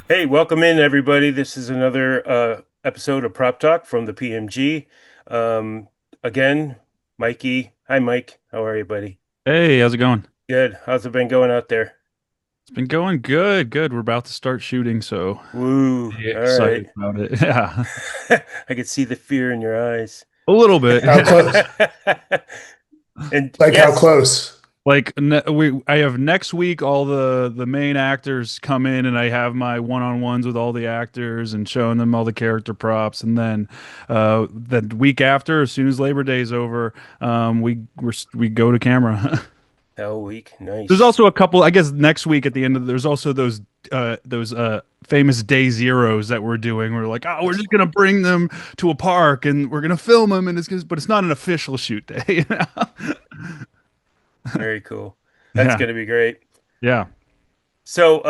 Hey, welcome in, everybody. This is another episode of Prop Talk from the PMG. Again, Mikey. Hi, Mike. How are you, buddy? Hey, how's it going? Good. How's it been going out there? It's been going good. We're about to start shooting, so Woo. pretty All right. excited about it. Yeah, I could see the fear in your eyes. a little bit. How close? And Like yes, how close? I have next week all the main actors come in, and I have my one-on-ones with all the actors and showing them all the character props, and then the week after, as soon as Labor Day is over, we go to camera. Hell week. Nice. There's also a couple, I guess, next week at the end of there's also those famous day zeros that we're doing. We're like, oh, we're just gonna bring them to a park and we're gonna film them, and but it's not an official shoot day. You know? Very cool. That's Yeah. going to be great. Yeah. So,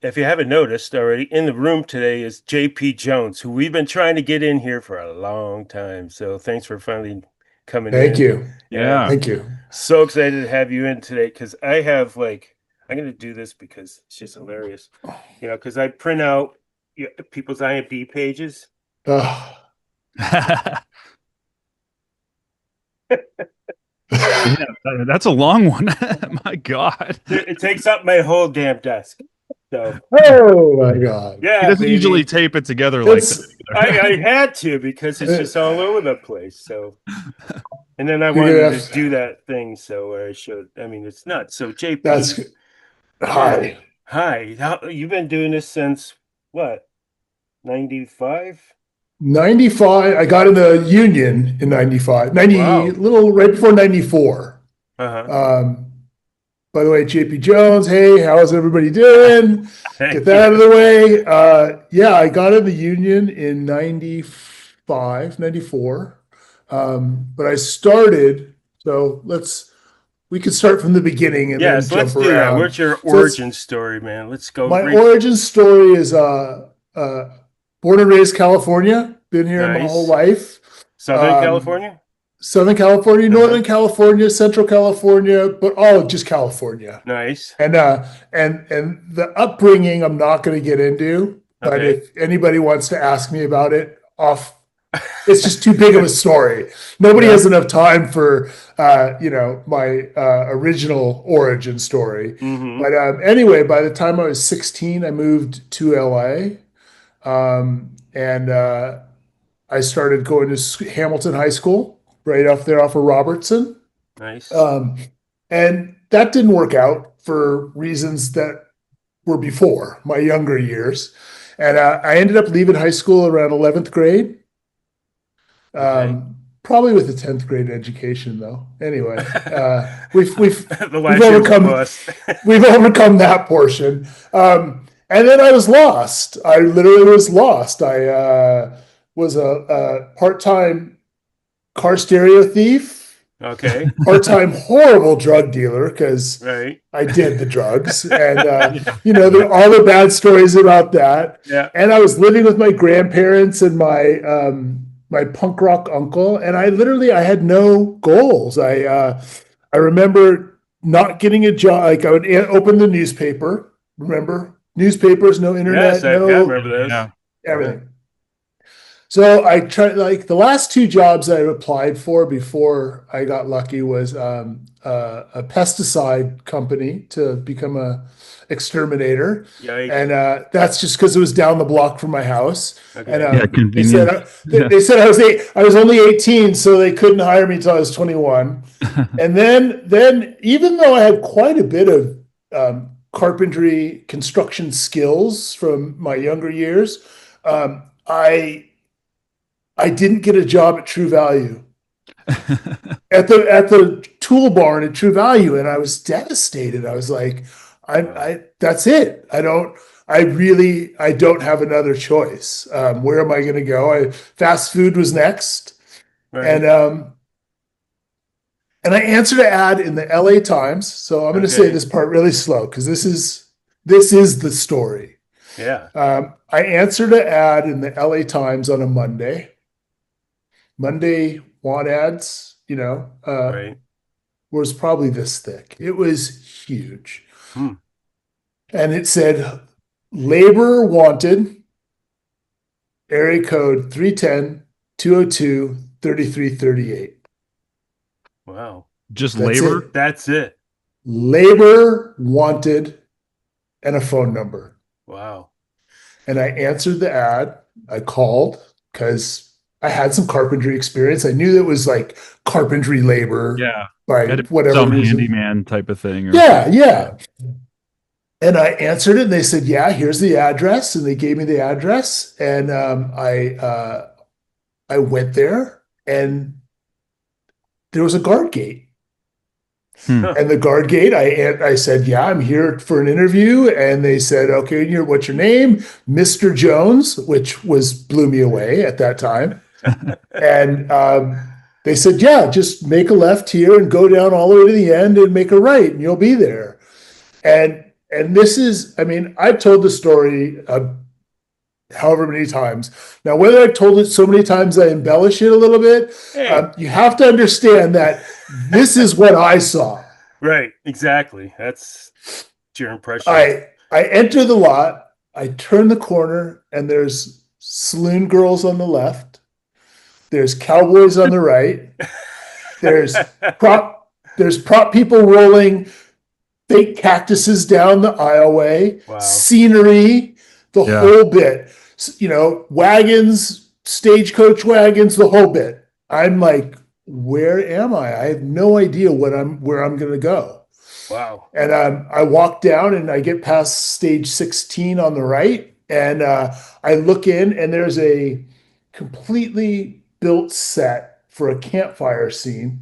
if you haven't noticed already, in the room today is J.P. Jones, who we've been trying to get in here for a long time. So thanks for finally coming in. Thank you. Yeah. Thank you. So excited to have you in today because I have I'm going to do this because it's just hilarious. Because I print out people's IMDb pages. Ugh. Yeah, that's a long one. My God. It takes up my whole damn desk. So Oh my God. yeah, He doesn't baby. usually tape it together like It's- that. I had to because it's just all over the place. So, and then I You're wanted gonna to have- do that thing. So I should. I mean, it's nuts. So JP, That's hi. hi. You've been doing this since what? 95? 95. I got in the union in 95. 90, Wow. little right before 94. Uh-huh. By the way, JP Jones, hey, how's everybody doing? Thank Get that out of the way. Yeah, I got in the union in 95, 94. But I started, so we could start from the beginning and Yes, then let's jump do that. around. What's your So origin story, man? Let's go. My origin story is born and raised California. Been here my Nice. whole life. Southern California? Southern California, Northern California, Central California, but all just California. Nice. And the upbringing I'm not going to get into, but Okay. if anybody wants to ask me about it, it's just too big of a story. Nobody has enough time for my original origin story. Mhm. But anyway, by the time I was 16, I moved to LA, and I started going to Hamilton High School right off of Robertson. Nice. And that didn't work out for reasons that were before my younger years. And I ended up leaving high school around 11th grade. Okay. Probably with a 10th grade education, though. Anyway, we've The last overcome- bus. we've overcome that portion. And then I was lost. I literally was lost. I was a part-time car stereo thief, Okay. part-time horrible drug dealer because Right. I did the drugs, and all the bad stories about that. Yeah. And I was living with my grandparents and my punk rock uncle, and I had no goals. I remember not getting a job. Like I would open the newspaper. Remember newspapers, no internet, Yes, I no remember those. Yeah. everything. So I tried, like the last two jobs I applied for before I got lucky was a pesticide company to become a exterminator. Yikes. And that's just because it was down the block from my house. Okay. And Yeah, they said, convenient. they said I was only 18, so they couldn't hire me until I was 21. And then even though I had quite a bit of carpentry construction skills from my younger years, I didn't get a job at True Value at the tool barn at True Value, and I was devastated. I was like, I that's it. I I don't have another choice. Where am I going to go? Fast food was next. Right. And I answered an ad in the LA Times. So I'm going to say this part really slow because this is the story. Yeah. I answered an ad in the LA Times on a Monday. Monday want ads, Right. was probably this thick. It was huge. Hmm. And it said, labor wanted, area code 310-202-3338. Wow. Just That's labor? it. That's it. Labor wanted and a phone number. Wow. And I answered the ad. I called because I had some carpentry experience. I knew that was like carpentry labor Yeah. by Had whatever some reason. handyman type of thing. Or Yeah. And I answered it and they said, yeah, here's the address. And they gave me the address. And I went there and there was a guard gate. And the guard gate, I said, yeah, I'm here for an interview. And they said, okay, what's your name? Mr. Jones, which blew me away at that time. And they said, yeah, just make a left here and go down all the way to the end and make a right and you'll be there. And this is, I've told the story however many times. Now, whether I've told it so many times I embellish it a little bit, you have to understand that this is what I saw. Right, exactly. That's your impression. I enter the lot, I turn the corner, and there's saloon girls on the left. There's cowboys on the right. There's prop people rolling fake cactuses down the aisleway. Wow. Scenery, the whole bit. Wagons, stagecoach wagons, the whole bit. I'm like, where am I? I have no idea where I'm going to go. Wow. And I walk down and I get past stage 16 on the right. And I look in and there's a completely built set for a campfire scene.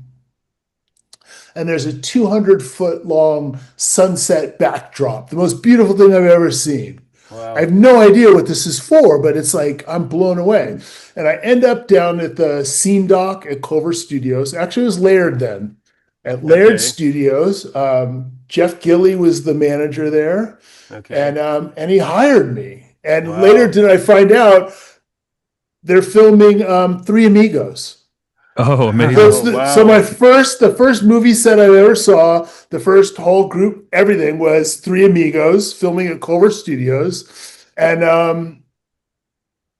And there's a 200-foot long sunset backdrop, the most beautiful thing I've ever seen. Wow. I have no idea what this is for, but it's like I'm blown away. And I end up down at the scene dock at Culver Studios. Actually, it was Laird then. At Laird Studios, Jeff Gilley was the manager there, and he hired me. And later did I find out they're filming Three Amigos. Oh, amazing. So the first movie set I ever saw, the first whole group, everything was Three Amigos filming at Culver Studios. And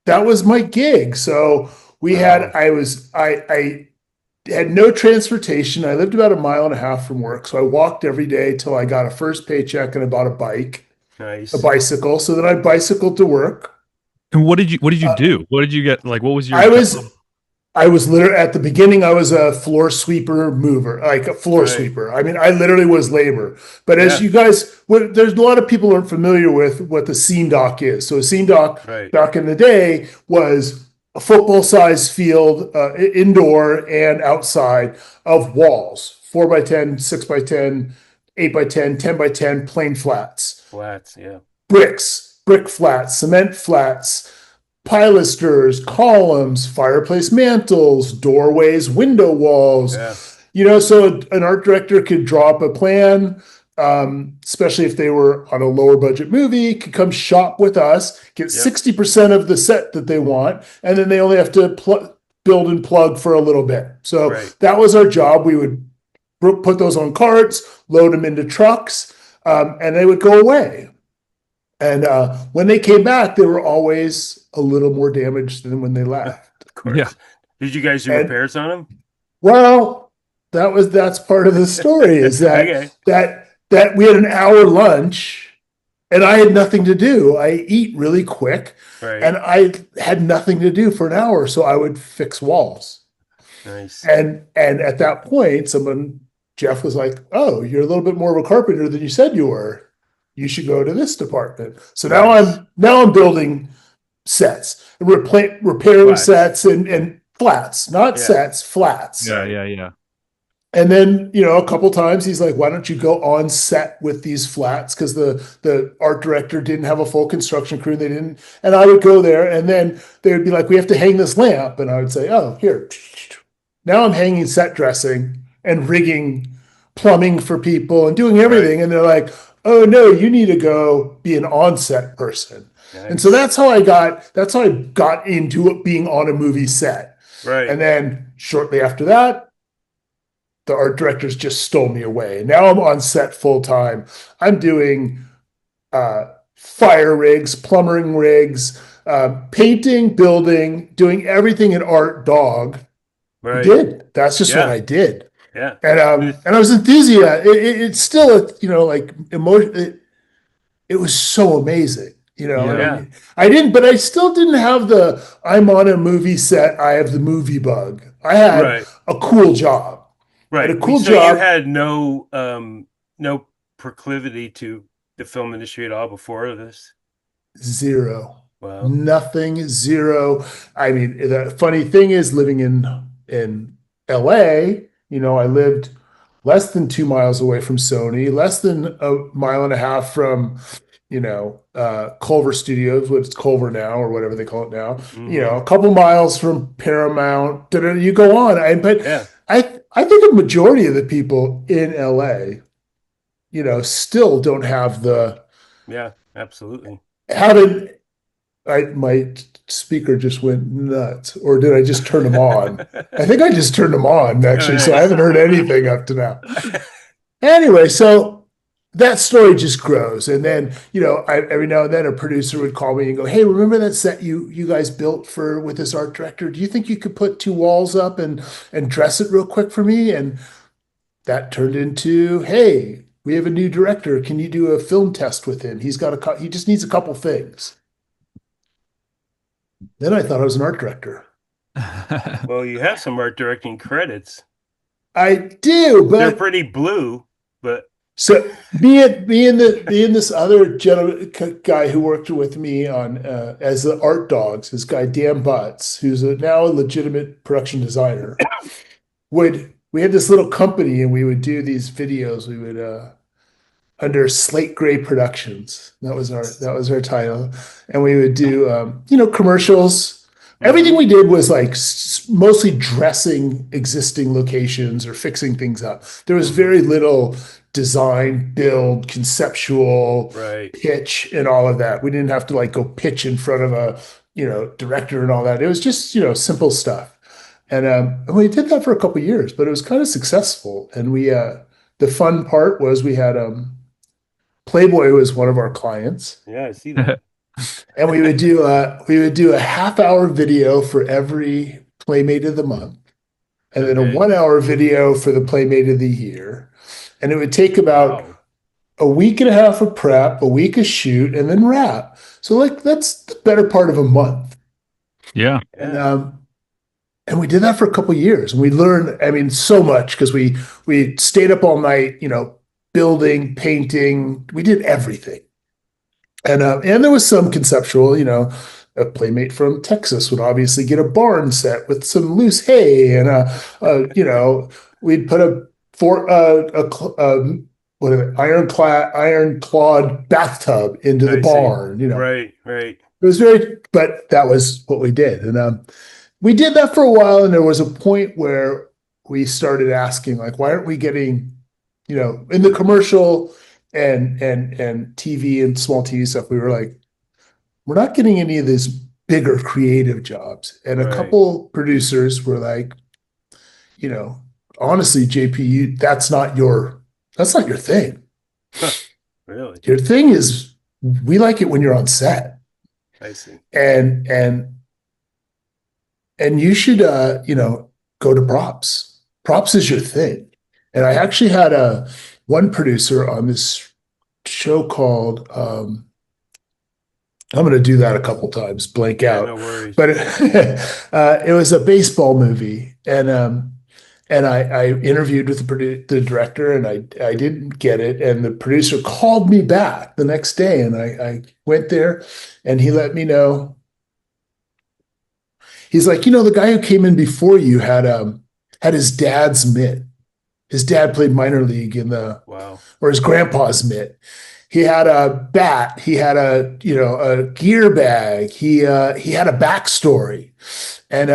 that was my gig. So I had no transportation. I lived about 1.5 miles from work. So I walked every day till I got a first paycheck and I bought a bike, a bicycle. So then I bicycled to work. And what did you do? What did you get? Like, what was your? I was literally at the beginning, I was a floor sweeper mover, like a floor sweeper. I literally was labor. But as you guys, there's a lot of people aren't familiar with what the scene dock is. So a scene dock back in the day was a football size field, indoor and outside, of walls, 4x10, 6x10, 8x10, 10x10, plain flats. Bricks, brick flats, cement flats, pilasters, columns, fireplace mantles, doorways, window walls. So an art director could draw up a plan, especially if they were on a lower budget movie, could come shop with us, get 60% of the set that they want, and then they only have to build and plug for a little bit. So that was our job. We would put those on carts, load them into trucks, and they would go away. And when they came back, they were always a little more damaged than when they left. Of course. Yeah. Did you guys do repairs on them? Well, that's part of the story is that that we had an hour lunch and I had nothing to do. I eat really quick and I had nothing to do for an hour. So I would fix walls. Nice. And at that point, Jeff was like, oh, you're a little bit more of a carpenter than you said you were. You should go to this department. So now I'm building sets and repairing sets and flats, not sets, flats. Yeah. And then, a couple times he's like, why don't you go on set with these flats? Because the art director didn't have a full construction crew. They didn't. And I would go there and then they would be like, we have to hang this lamp. And I would say, oh, here. Now I'm hanging set dressing and rigging plumbing for people and doing everything. Right. And they're like, oh no, you need to go be an on-set person. And so Nice. that's how I got into it being on a movie set. Right. And then shortly after that, the art directors just stole me away. Now I'm on set full time. I'm doing fire rigs, plumbing rigs, painting, building, doing everything in art dog. I Right. did. That's just what Yeah. I did. Yeah. And I was enthusiastic. It's still like emotion. It was so amazing. Yeah. I didn't, but I still didn't have the I'm on a movie set. I have the movie bug. I had Right. a cool job. I had Right. a cool So you job. had no proclivity to the film industry at all before this? Zero. Wow. Nothing, zero. I mean, the funny thing is living in LA, I lived less than 2 miles away from Sony, less than a mile and a half from, Culver Studios, what it's Culver now or whatever they call it now. A couple miles from Paramount. You go on. But Yeah. I think a majority of the people in LA, still don't have Yeah. Absolutely. haven't. My speaker just went nuts, or did I just turn them on? I think I just turned them on actually, so I haven't heard anything up to now. Anyway, so that story just grows, and then every now and then a producer would call me and go, "Hey, remember that set you guys built with this art director? Do you think you could put 2 walls up and dress it real quick for me?" And that turned into, "Hey, we have a new director. Can you do a film test with him? He just needs a couple things." Then I thought I was an art director. Well, you have some art directing credits. I do, They're but pretty blue, but so being this other gentleman guy who worked with me on as the art dogs, this guy Dan Butts, who's now a legitimate production designer, we had this little company and we would do these videos. We would under Slate Gray Productions. That was our title, and we would do commercials. Everything we did was like mostly dressing existing locations or fixing things up. There was very little design, build, conceptual, right. pitch, and all of that. We didn't have to like go pitch in front of a director and all that. It was just simple stuff, and we did that for a couple of years, but it was kind of successful. And the fun part was we had Playboy was one of our clients. Yeah, I see that. And we would do a half-hour video for every Playmate of the month, and then a 1 hour video for the Playmate of the year. And it would take about a week and a half of prep, a week of shoot, and then wrap. So like that's the better part of a month. Yeah. And we did that for a couple of years, and we learned, I mean, so much because we stayed up all night, building, painting. We did everything. And there was some conceptual, a playmate from Texas would obviously get a barn set with some loose hay, and we'd put iron clawed bathtub into the barn. Right. It was but that was what we did, and we did that for a while. And there was a point where we started asking, like, why aren't we getting, in the commercial and TV and small TV stuff, we were like, we're not getting any of these bigger creative jobs. And a couple producers were like, honestly, JP, that's not your thing. Really? Your thing is, we like it when you're on set. I see. And you should go to props. Props is your thing. And I actually had one producer on this show called I'm going to do that a couple times, blank out. No worries. But it was a baseball movie, and I interviewed with the director, and I didn't get it, and the producer called me back the next day, and I went there, and he let me know. He's like, the guy who came in before you had his dad's mitt. His dad played minor league in the, Wow. or his grandpa's mitt. He had a bat. He had a gear bag. He had a backstory, and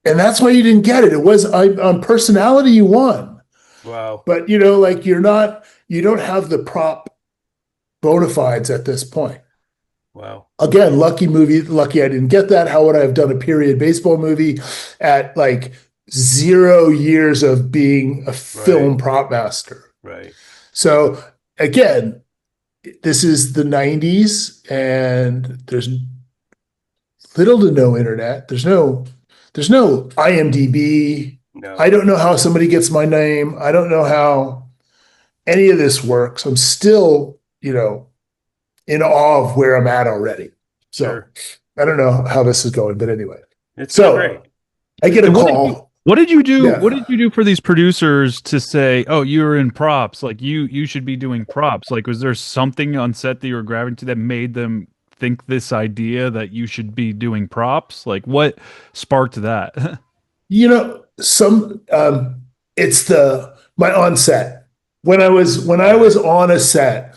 and that's why you didn't get it. It was on personality you won, Wow. but like you don't have the prop bona fides at this point. Wow. Again, lucky I didn't get that. How would I have done a period baseball movie at like 0 years of being a Right. film prop master? Right. So again, this is the 90s and there's little to no internet. There's no IMDb. I No. don't know how somebody gets my name. I don't know how any of this works. I'm still, in awe of where I'm at already. So Sure. I don't know how this is going, but anyway. It's going great. So I get a And call. what did you do? Yeah. What did you do for these producers to say, "Oh, you're in props. Like you should be doing props." Like, was there something on set that you were grabbing to that made them think this idea that you should be doing props? Like, what sparked that? Some it's the my onset. When I was on a set,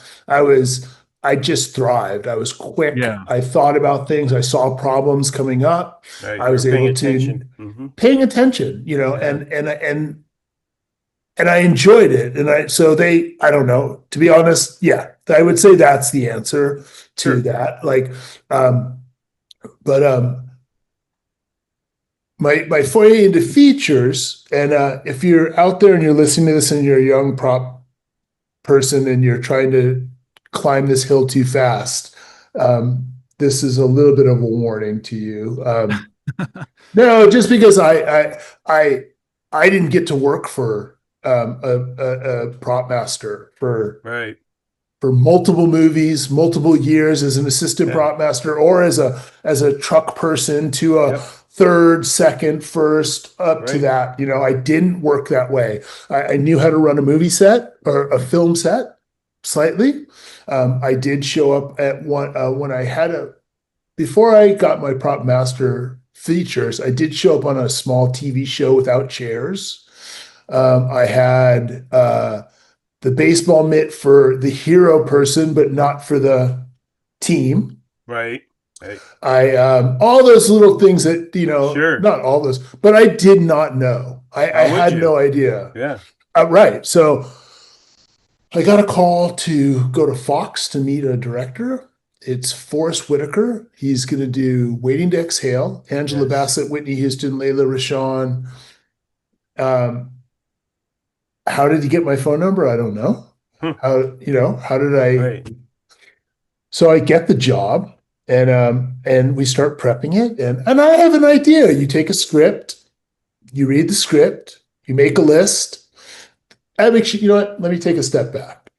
I just thrived. I was quick. Yeah. I thought about things. I saw problems coming up. Right. I You're was paying able to attention. Hmm. paying attention, Yeah. and I enjoyed it. And I don't know, to be honest, yeah, I would say that's the answer to Sure. that. Like, um, but my foray into features, and if you're out there and you're listening to this and you're a young prop person and you're trying to climb this hill too fast, this is a little bit of a warning to you. No, just because I didn't get to work for a prop master Right. for multiple movies, multiple years as an assistant Yeah. prop master, or as a truck person to a Yep. third, second, first, up to Right. that. I didn't work that way. I knew how to run a movie set or a film set slightly. I did show up at one when I had before I got my prop master features. I did show up on a small TV show without chairs. I had the baseball mitt for the hero person, but not for the team. Right. Right. I all those little things that Sure. not all those, but I did not know. I How would had no you? idea. Yeah. Right. So I got a call to go to Fox to meet a director. It's Forrest Whitaker. He's going to do Waiting to Exhale, Angela Yes. Bassett, Whitney Houston, Layla Rashawn. Um, how did he get my phone number? I don't know. Hmm. How did I? Right. So I get the job, and we start prepping it, and I have an idea. You take a script, you read the script, you make a list. I make sure, what? Let me take a step back.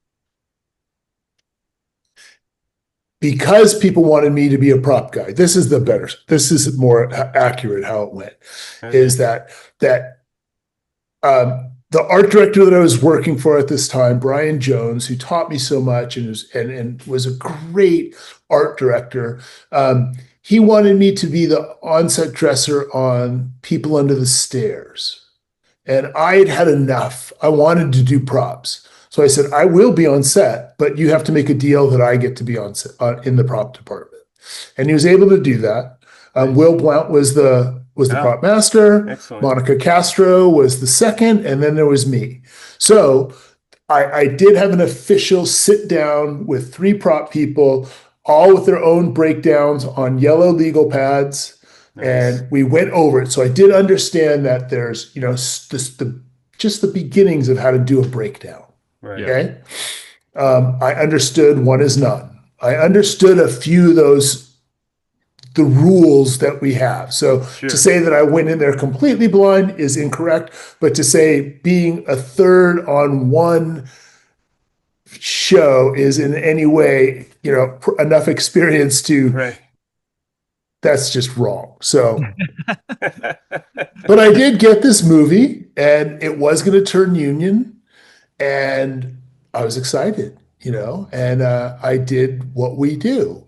Because people wanted me to be a prop guy, this is more accurate how it went, Okay. is that the art director that I was working for at this time, Brian Jones, who taught me so much and was a great art director, he wanted me to be the on-set dresser on People Under the Stairs. And I had had enough. I wanted to do props. So I said, I will be on set, but you have to make a deal that I get to be on set, in the prop department. And he was able to do that. Will Blount was the Wow. prop master. Excellent. Monica Castro was the second, and then there was me. So I did have an official sit down with 3 prop people, all with their own breakdowns on yellow legal pads. Nice. And we went over it. So I did understand that there's, just the beginnings of how to do a breakdown. Right. Okay. I understood one is none. I understood a few of the rules that we have. So Sure. to say that I went in there completely blind is incorrect, but to say being a third on one show is in any way, enough experience to, Right. that's just wrong. So, but I did get this movie and it was going to turn union and I was excited, and I did what we do.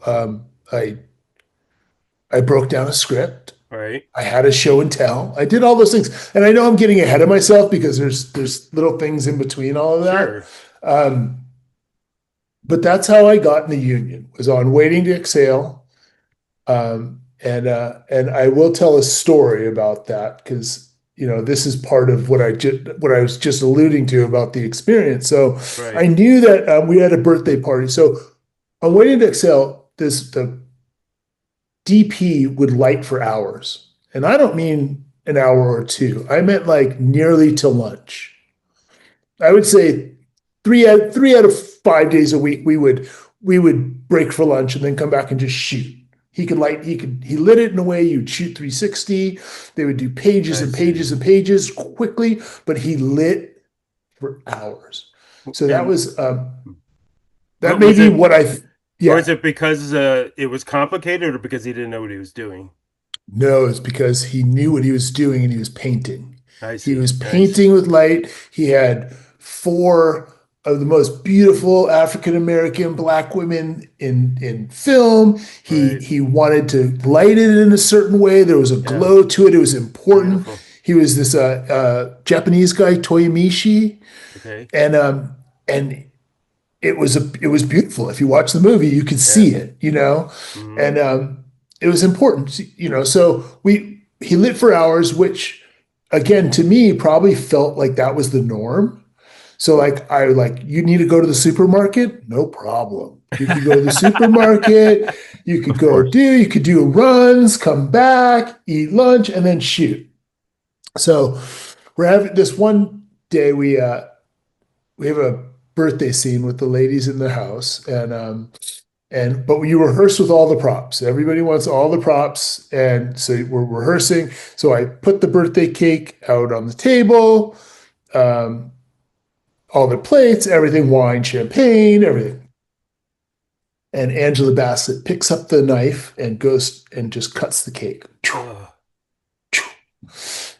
I broke down a script. Right. I had a show and tell. I did all those things. And I know I'm getting ahead of myself because there's little things in between all of that. Sure. Um, but that's how I got in the union, was on Waiting to Exhale. And I will tell a story about that because this is part of what I was just alluding to about the experience. So I Right. knew that we had a birthday party. So on Waiting to Exhale, the DP would light for hours, and I don't mean an hour or two. I meant like nearly till lunch. I would say three out of 5 days a week we would break for lunch and then come back and just shoot. He lit it in a way you'd shoot 360. They would do pages I and pages see. and pages quickly, but he lit for hours. So that And was that what may was be it? what I Or is yeah. it because it was complicated, or because he didn't know what he was doing? No, it's because he knew what he was doing and he was painting. I He see. was Nice. painting with light. He had four of the most beautiful African American black women in film. He Right. he wanted to light it in a certain way. There was a Yeah. glow to it. It was important. Beautiful. He was this Japanese guy, Toyomishi, Okay. and it was beautiful. If you watch the movie, you can Yeah. see it, Hmm. and it was important, So he lit for hours, which again to me probably felt like that was the norm. So you need to go to the supermarket, no problem. You could go to the supermarket, Of course. you could do runs, come back, eat lunch, and then shoot. So we're having this one day we have a birthday scene with the ladies in the house, but you rehearse with all the props. Everybody wants all the props, and so we're rehearsing. So I put the birthday cake out on the table, um, all the plates, everything, wine, champagne, everything. And Angela Bassett picks up the knife and goes and just cuts the cake. Oh,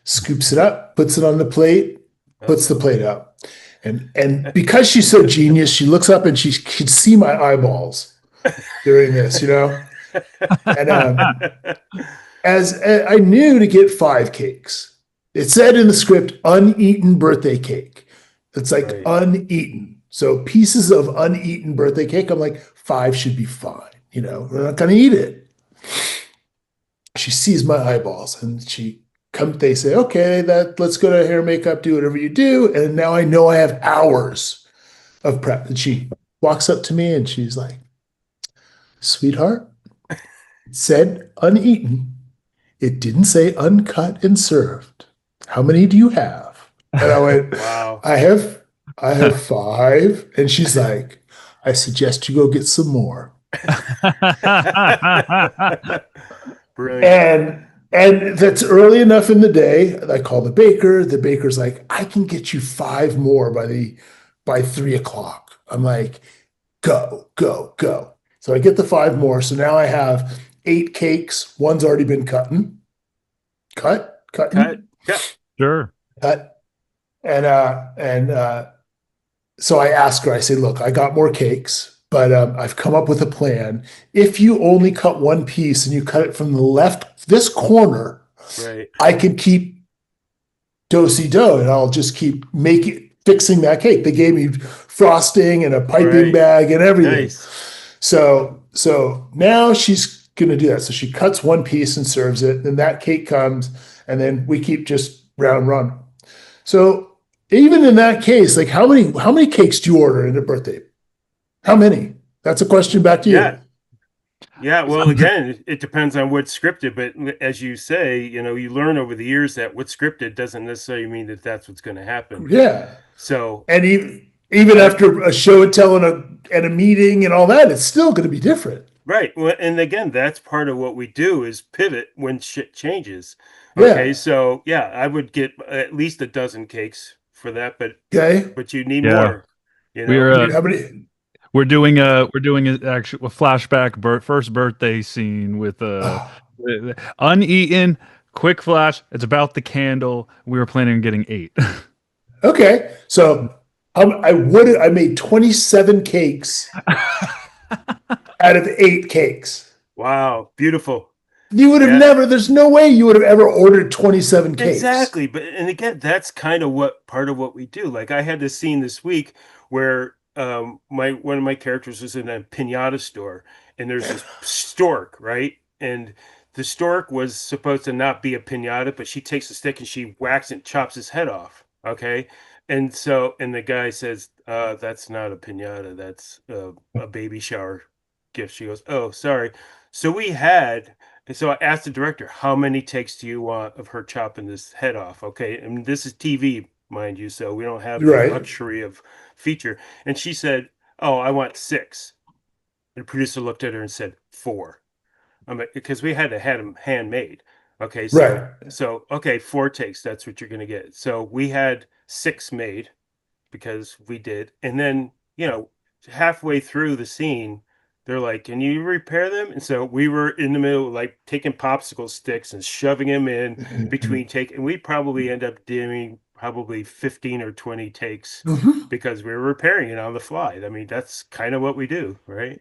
Scoops it up, puts it on the plate, puts the uh-oh. plate up. And because she's so genius, she looks up and she could see my eyeballs during this. And as I knew to get 5 cakes, it said in the script, uneaten birthday cake. It's like Right. uneaten. So pieces of uneaten birthday cake, I'm like, 5 should be fine. We're not going to eat it. She sees my eyeballs and they say, okay, let's go to hair and makeup, do whatever you do. And now I know I have hours of prep. And she walks up to me and she's like, sweetheart, it said uneaten. It didn't say uncut and served. How many do you have? And I went, Wow. I have 5. And she's like, I suggest you go get some more. Brilliant. And that's early enough in the day. I call the baker. The baker's like, I can get you 5 more by 3 o'clock. I'm like, go, go, go. So I get the 5 more. So now I have 8 cakes. One's already been cut, Cut. cutting, Cut. Sure. cut. And so I ask her, I say, look, I got more cakes, but I've come up with a plan. If you only cut one piece and you cut it from the left, this corner, Right. I can keep do-si-do and I'll just keep fixing that cake. They gave me frosting and a piping Right. bag and everything. Nice. So now she's going to do that. So she cuts one piece and serves it. Then that cake comes and then we keep just round run. So even in that case, like how many cakes do you order in a birthday? How many? That's a question back to Yeah. you. Yeah. Well, again, it depends on what's scripted, but as you say, you learn over the years that what's scripted doesn't necessarily mean that that's what's going to happen. Yeah. So, And even after a show and tell and a meeting and all that, it's still going to be different. right. Well, and again, that's part of what we do is pivot when shit changes. Okay. Yeah. So yeah, I would get at least a dozen cakes for that, Okay. but you need Yeah. more, We're How many? we're doing an actual flashback first birthday scene with Oh, uneaten quick flash. It's about the candle. We were planning on getting 8. okay. So I made 27 cakes out of 8 cakes. Wow. Beautiful. You would have Yeah. never, there's no way you would have ever ordered 27 capes. Exactly. But and again, that's kind of what part of what we do. Like I had this scene this week where my one of my characters was in a pinata store and there's this stork, right? And the stork was supposed to not be a pinata, but she takes a stick and she whacks and chops his head off. Okay. And the guy says, that's not a pinata, that's a baby shower gift. She goes, oh, sorry. So we had and so I asked the director, how many takes do you want of her chopping this head off? Okay. And this is TV, mind you. So we don't have the Right, luxury of feature. And she said, oh, I want 6. And the producer looked at her and said, 4. I'm like, because we had to have them handmade. Okay. right. Okay, 4 takes. That's what you're going to get. So we had 6 made because we did. And then, halfway through the scene, they're like, can you repair them? And so we were in the middle, like taking popsicle sticks and shoving them in between take. And we probably end up doing probably 15 or 20 takes Mhm. because we were repairing it on the fly. I mean, that's kind of what we do, right?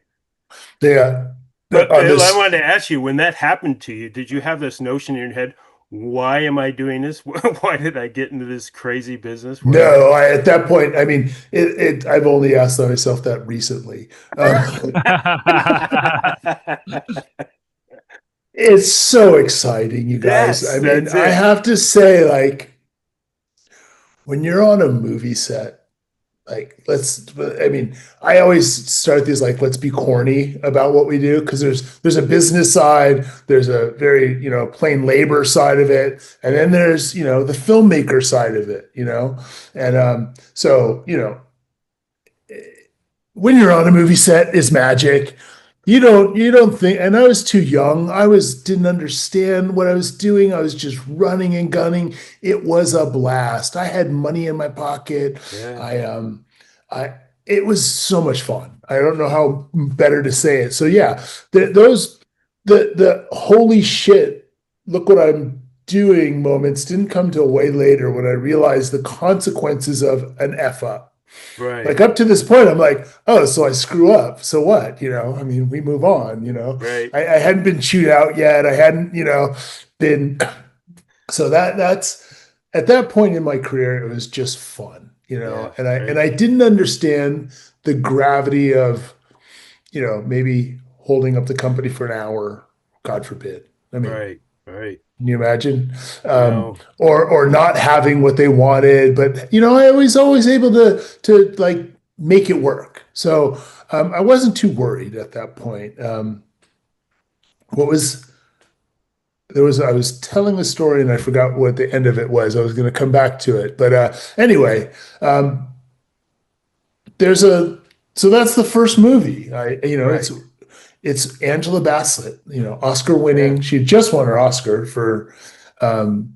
Yeah. But On I this, wanted to ask you, when that happened to you, did you have this notion in your head, why am I doing this? Why did I get into this crazy business? no, at that point, I mean, I've only asked myself that recently. It's so exciting, you guys. Yes, I mean, that's I it. have to say, like, when you're on a movie set, like, I mean, I always start these like, let's be corny about what we do because there's a business side, there's a very, plain labor side of it, and then there's, the filmmaker side of it, and so, when you're on a movie set is magic. You don't think, and I was too young. Didn't understand what I was doing. I was just running and gunning. It was a blast. I had money in my pocket. Yeah, I it was so much fun. I don't know how better to say it. So yeah, those the holy shit, look what I'm doing moments didn't come till way later when I realized the consequences of an F up. right, Like up to this point, I'm like, oh, so I screw up. So what? I mean, we move on, right. I hadn't been chewed out yet. I hadn't, been so that's at that point in my career, it was just fun, Yeah, and right, I didn't understand the gravity of, maybe holding up the company for an hour, God forbid. I mean, right, right. can you imagine? No, Or not having what they wanted, but I was always able to like make it work. So I wasn't too worried at that point. What was there was I was telling the story and I forgot what the end of it was. I was going to come back to it, but anyway, um, there's a so that's the first movie. right. It's Angela Bassett, Oscar Yeah. winning. She had just won her Oscar for um,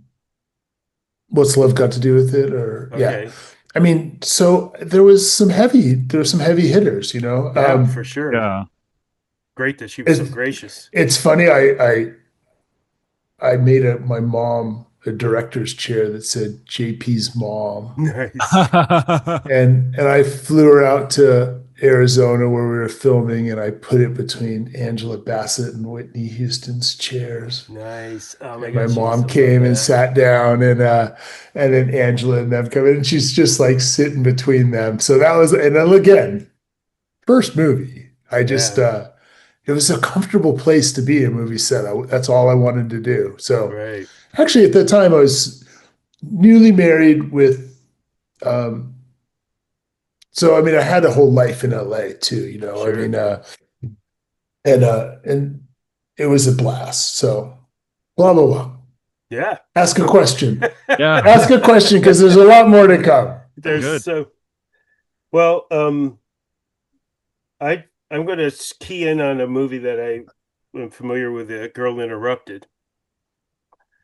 what's love got to do with it? Or yeah, Okay. I mean, so there were some heavy hitters. Yeah, for sure. Yeah. Great that she was so It's gracious. it's funny. I made my mom a director's chair that said JP's mom, Nice. and I flew her out to Arizona where we were filming, and I put it between Angela Bassett and Whitney Houston's chairs. Nice. Oh my And my God, she must mom have loved came and that. sat down, and then Angela and them come in, and she's just like sitting between them. So that was, and then again, first movie. I just Yeah, it was a comfortable place to be, a movie set. That's all I wanted to do. So right. actually, at that time, I was newly married with. Um, so I mean, I had a whole life in LA too. I Sure. mean, and it was a blast. So blah blah blah. Yeah. Ask a question. Yeah. Ask a question because there's a lot more to come. There's Good. so well, I'm going to key in on a movie that I am familiar with, Girl Interrupted.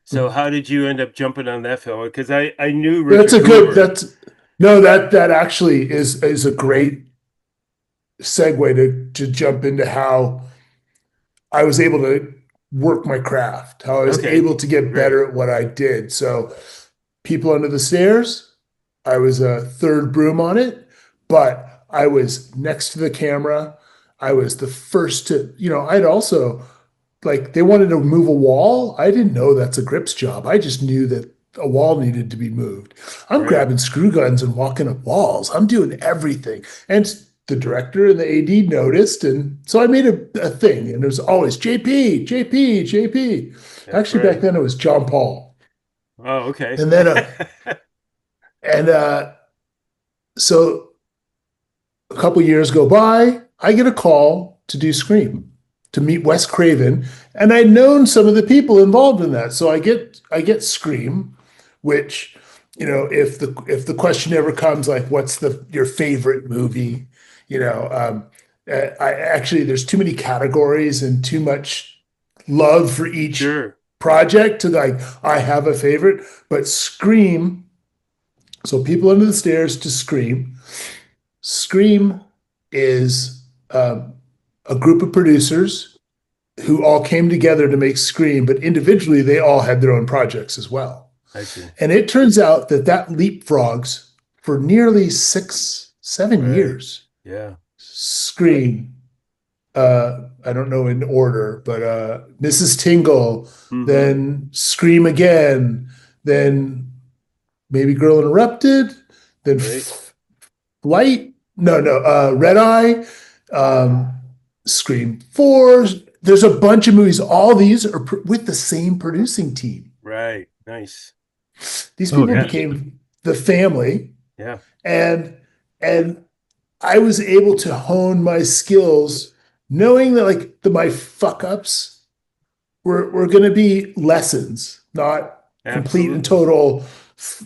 So how did you end up jumping on that film? Because I knew That's Richard a good. Hoover. That's no. That actually is a great segue to jump into how I was able to work my craft, how I was Okay, able to get great. better at what I did. So, People Under the Stairs, I was a third broom on it, but I was next to the camera. I was the first to, I'd also like they wanted to move a wall. I didn't know that's a grips job. I just knew that a wall needed to be moved. I'm Right. grabbing screw guns and walking up walls. I'm doing everything. And the director and the AD noticed. And so I made a thing. And it was always JP, JP, JP. Yeah, Actually, back right. then it was John Paul. Oh, okay. And then, and so a couple years go by. I get a call to do Scream, to meet Wes Craven, and I'd known some of the people involved in that. So I get Scream, which, if the question ever comes like, what's your favorite movie? I actually, there's too many categories and too much love for each Sure. project to like I have a favorite. But Scream, so people under the stairs to Scream. Scream is a group of producers who all came together to make Scream, but individually they all had their own projects as well. I see. And it turns out that leapfrogs for nearly 6, 7 Right. years. Yeah. Scream, I don't know in order, but Mrs. Tingle, Hmm. then Scream again, then maybe Girl Interrupted, then Right. Flight, no, Red Eye, um, Scream 4. There's a bunch of movies. All these are with the same producing team. Right. Nice. These Oh people yeah. became the family, Yeah. and and I was able to hone my skills, knowing that like my fuck ups were going to be lessons, not complete and Absolutely. total.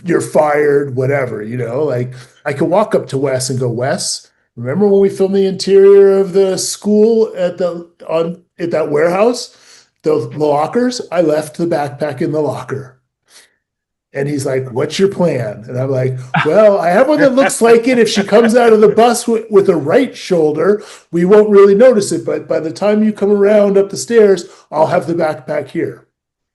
You're fired, whatever. Like I could walk up to Wes and go, Wes, remember when we filmed the interior of the school at that warehouse, the lockers? I left the backpack in the locker. And he's like, what's your plan? And I'm like, well, I have one that looks like it. If she comes out of the bus with a right shoulder, we won't really notice it. But by the time you come around up the stairs, I'll have the backpack here.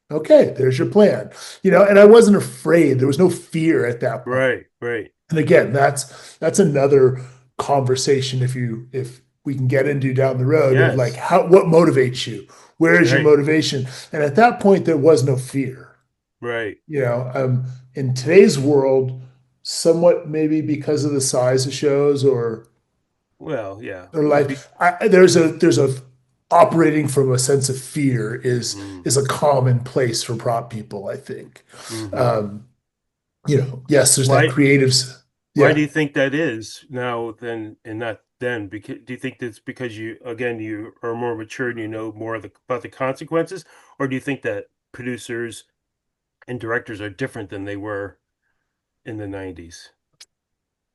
Okay, there's your plan. And I wasn't afraid. There was no fear at that point. Right. Right. And again, that's another conversation if we can get into down the road of like Yes. what motivates you? Where is your Right. motivation? And at that point, there was no fear. Right. In today's world, somewhat maybe because of the size of shows Well, yeah. or life, there's a operating from a sense of fear is Mm, is a common place for prop people, I think. hmm. Um, yes, there's that Why? creatives. Why Yeah. do you think that is now then and not then? Because do you think that's because you are more mature and you know more about the consequences, or do you think that producers and directors are different than they were in the 90s?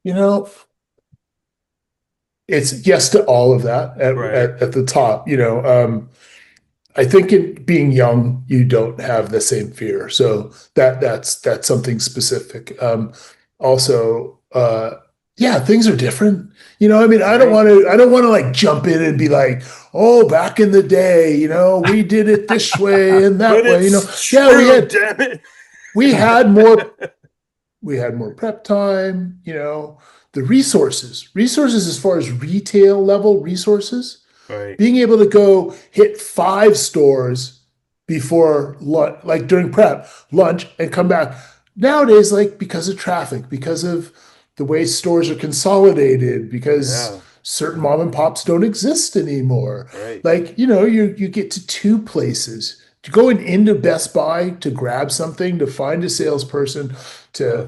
You know, it's yes to all of that Right. at the top. I think in being young, you don't have the same fear. So that's something specific. Also, yeah, things are different. I mean, Right. I don't want to like jump in and be like, oh, back in the day, we did it this way and that But way. it's Yeah, true, damn it. we had more we had more prep time, the resources as far as retail level resources, Right. being able to go hit 5 stores before lunch, like during prep, lunch, and come back. Nowadays, like because of traffic, because of the way stores are consolidated, because Yeah. certain mom and pops don't exist anymore. Right. Like, you get to 2 places. To going into Best Buy to grab something, to find a salesperson, Uh,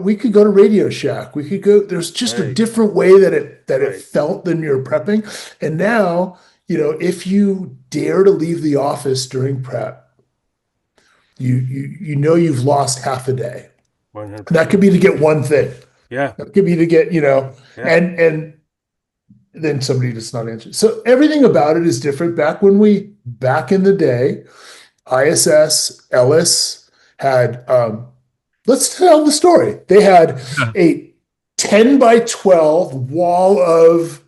we could go to Radio Shack. We could go, there's just a right. different way that it Right. felt than you're prepping. And now, if you dare to leave the office during prep, you've lost half a day. And that could 100%. be to get one thing. Yeah. That could be to get, Yeah. and then somebody does not answer. So everything about it is different. Back in the day, ISS, Ellis had, let's tell the story. They had a 10 by 12 wall of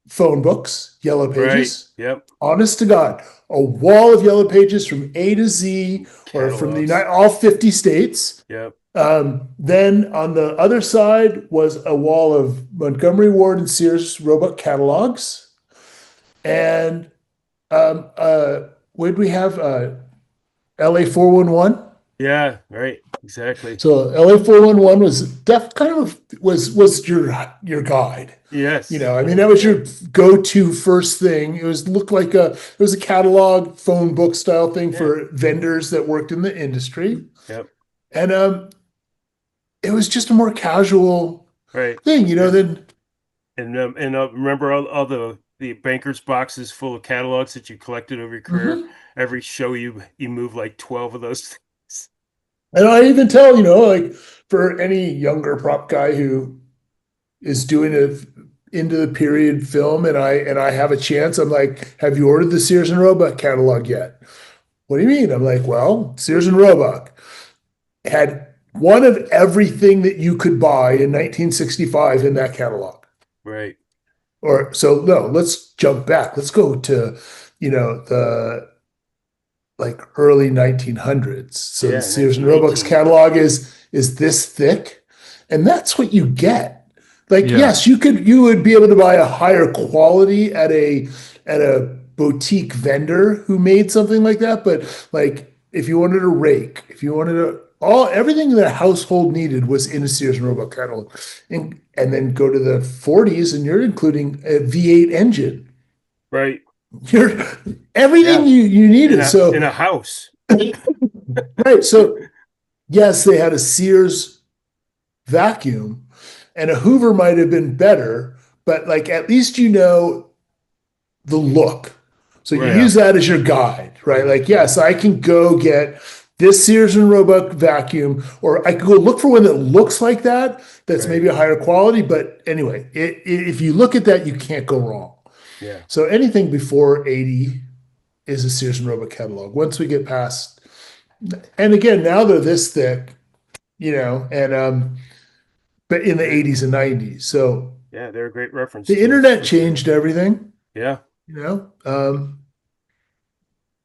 phone books, yellow Right. pages. Yep. Honest to God, a wall of yellow pages from A to Z, or from Catalogs. all 50 states. Yep. Then on the other side was a wall of Montgomery Ward and Sears Roebuck catalogs. And Would we have LA 411? Yeah, right. Exactly. So LA 411 was kind of was your guide. You Yes. know, I mean, that was your go-to first thing. It was a catalog phone book style thing Yeah. for vendors that worked in the industry. Yep. And it was just a more casual Right. thing, you know, Yeah. than And remember all the bankers boxes full of catalogs that you collected over your career. Mhm. Every show you move like 12 of those things. And I even tell, you know, like for any younger prop guy who is doing it into the period film and I have a chance, I'm like, have you ordered the Sears and Roebuck catalog yet? What do you mean? I'm like, well, Sears and Roebuck had one of everything that you could buy in 1965 in that catalog. Right. Or so no, let's jump back. Let's go to, you know, the like early 1900s. So the Yeah. Sears and Roebuck's 1918. catalog is this thick, and that's what you get. Like, Yeah. yes, you would be able to buy a higher quality at a boutique vendor who made something like that, but like if you wanted a rake, if you wanted a all everything that a household needed was in a Sears and Roebuck catalog. And then go to the 40s and you're including a V8 engine. Right. You're everything Yeah. you In needed. in So a house. right. So yes, they had a Sears vacuum and a Hoover might have been better, but like at least you know the look. So you Right. Yeah. use that as your guide, right? Right. Like, yes, I can go get this Sears and Roebuck vacuum, or I could go look for one that looks like that, that's Right. maybe a higher quality. But anyway, if you look at that, you can't go wrong. Yeah. So anything before 80 is a Sears and Roebuck catalog. Once we get past, and again, now they're this thick, you know, and but in the They're, 80s and 90s. So yeah, they're a great reference the tools internet for sure. changed everything, Yeah. you know,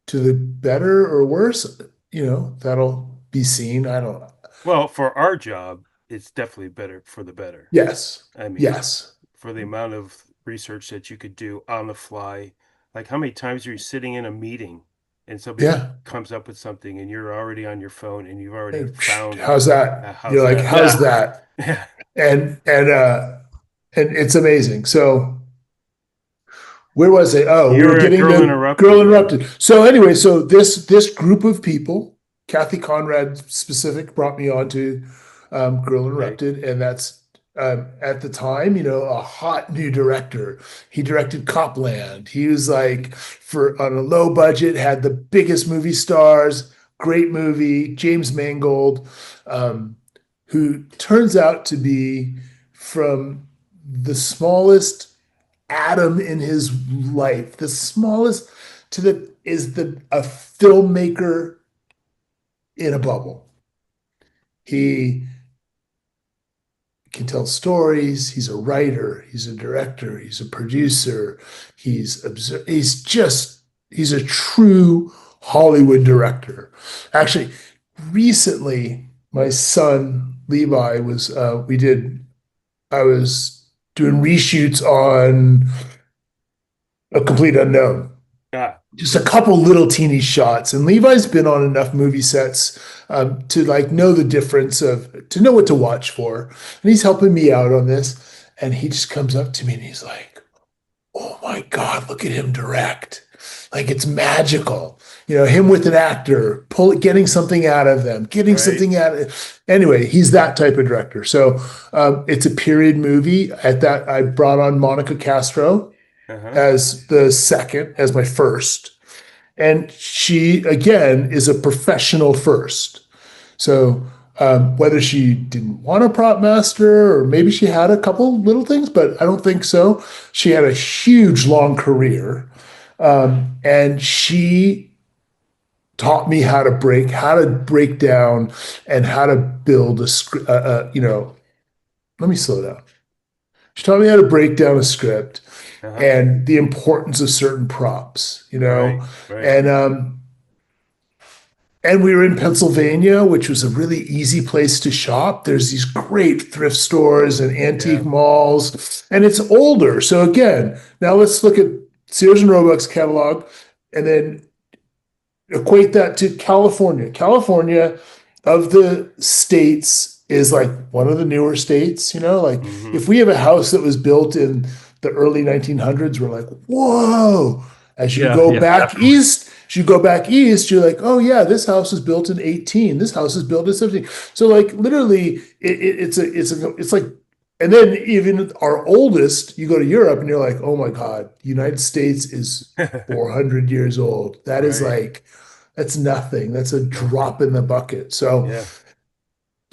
to the better or worse, you know, that'll be seen. I don't know. Well, for our job, it's definitely better for the better. Yes. I mean, Yes. for the amount of research that you could do on the fly. Like how many times are you sitting in a meeting and somebody Yeah. comes up with something and you're already on your phone and you've already And, found how's that? You're how's like, that? how's Yeah. that? Yeah. And it's amazing. So where was it? Oh, we You were were at getting Girl the Interrupted, girl yeah. interrupted. So anyway, so this group of people, Kathy Conrad specific, brought me on to Girl Right. Interrupted, and that's at the time, you know, a hot new director. He directed Copland. He was like for on a low budget, had the biggest movie stars. Great movie, James Mangold, who turns out to be from the smallest atom in his life, the smallest to the is the a filmmaker in a bubble. He can tell stories. He's a writer. He's a director. He's a producer. He's a true Hollywood director. Actually, recently my son Levi was I was doing reshoots on A Complete Unknown. Ah, Just a couple little teeny shots. And Levi's been on enough movie sets to like know the difference to know what to watch for. And he's helping me out on this. And he just comes up to me and he's like, oh my God, look at him direct. Like it's magical. You know, him with an actor, getting something out of them, getting right. something out of. Anyway, he's that type of director. So it's a period movie. At that, I brought on Monica Castro Uh-huh. as my first. And she, again, is a professional first. So whether she didn't want a prop master or maybe she had a couple little things, but I don't think so. She had a huge, long career. And she taught me how to break down and how to build a script. Let me slow down. She taught me how to break down a script Uh-huh. and the importance of certain props, you Right. know, Right. and we were in Pennsylvania, which was a really easy place to shop. There's these great thrift stores and antique Yeah. malls, and it's older. So again, now let's look at Sears and Roebuck's catalog. and then equate that to California. California of the states is like one of the newer states, like Hmm. if we have a house that was built in the early 1900s, we're like, whoa. As you Yeah, go yeah, back definitely. east, you're like, oh yeah, this house was built in 18. This house is built in 17. So like literally it's like, and then even our oldest, you go to Europe and you're like, oh my God, United States is 400 years old. That is Right. like, that's nothing. That's a Nothing. drop in the bucket. So, Yeah.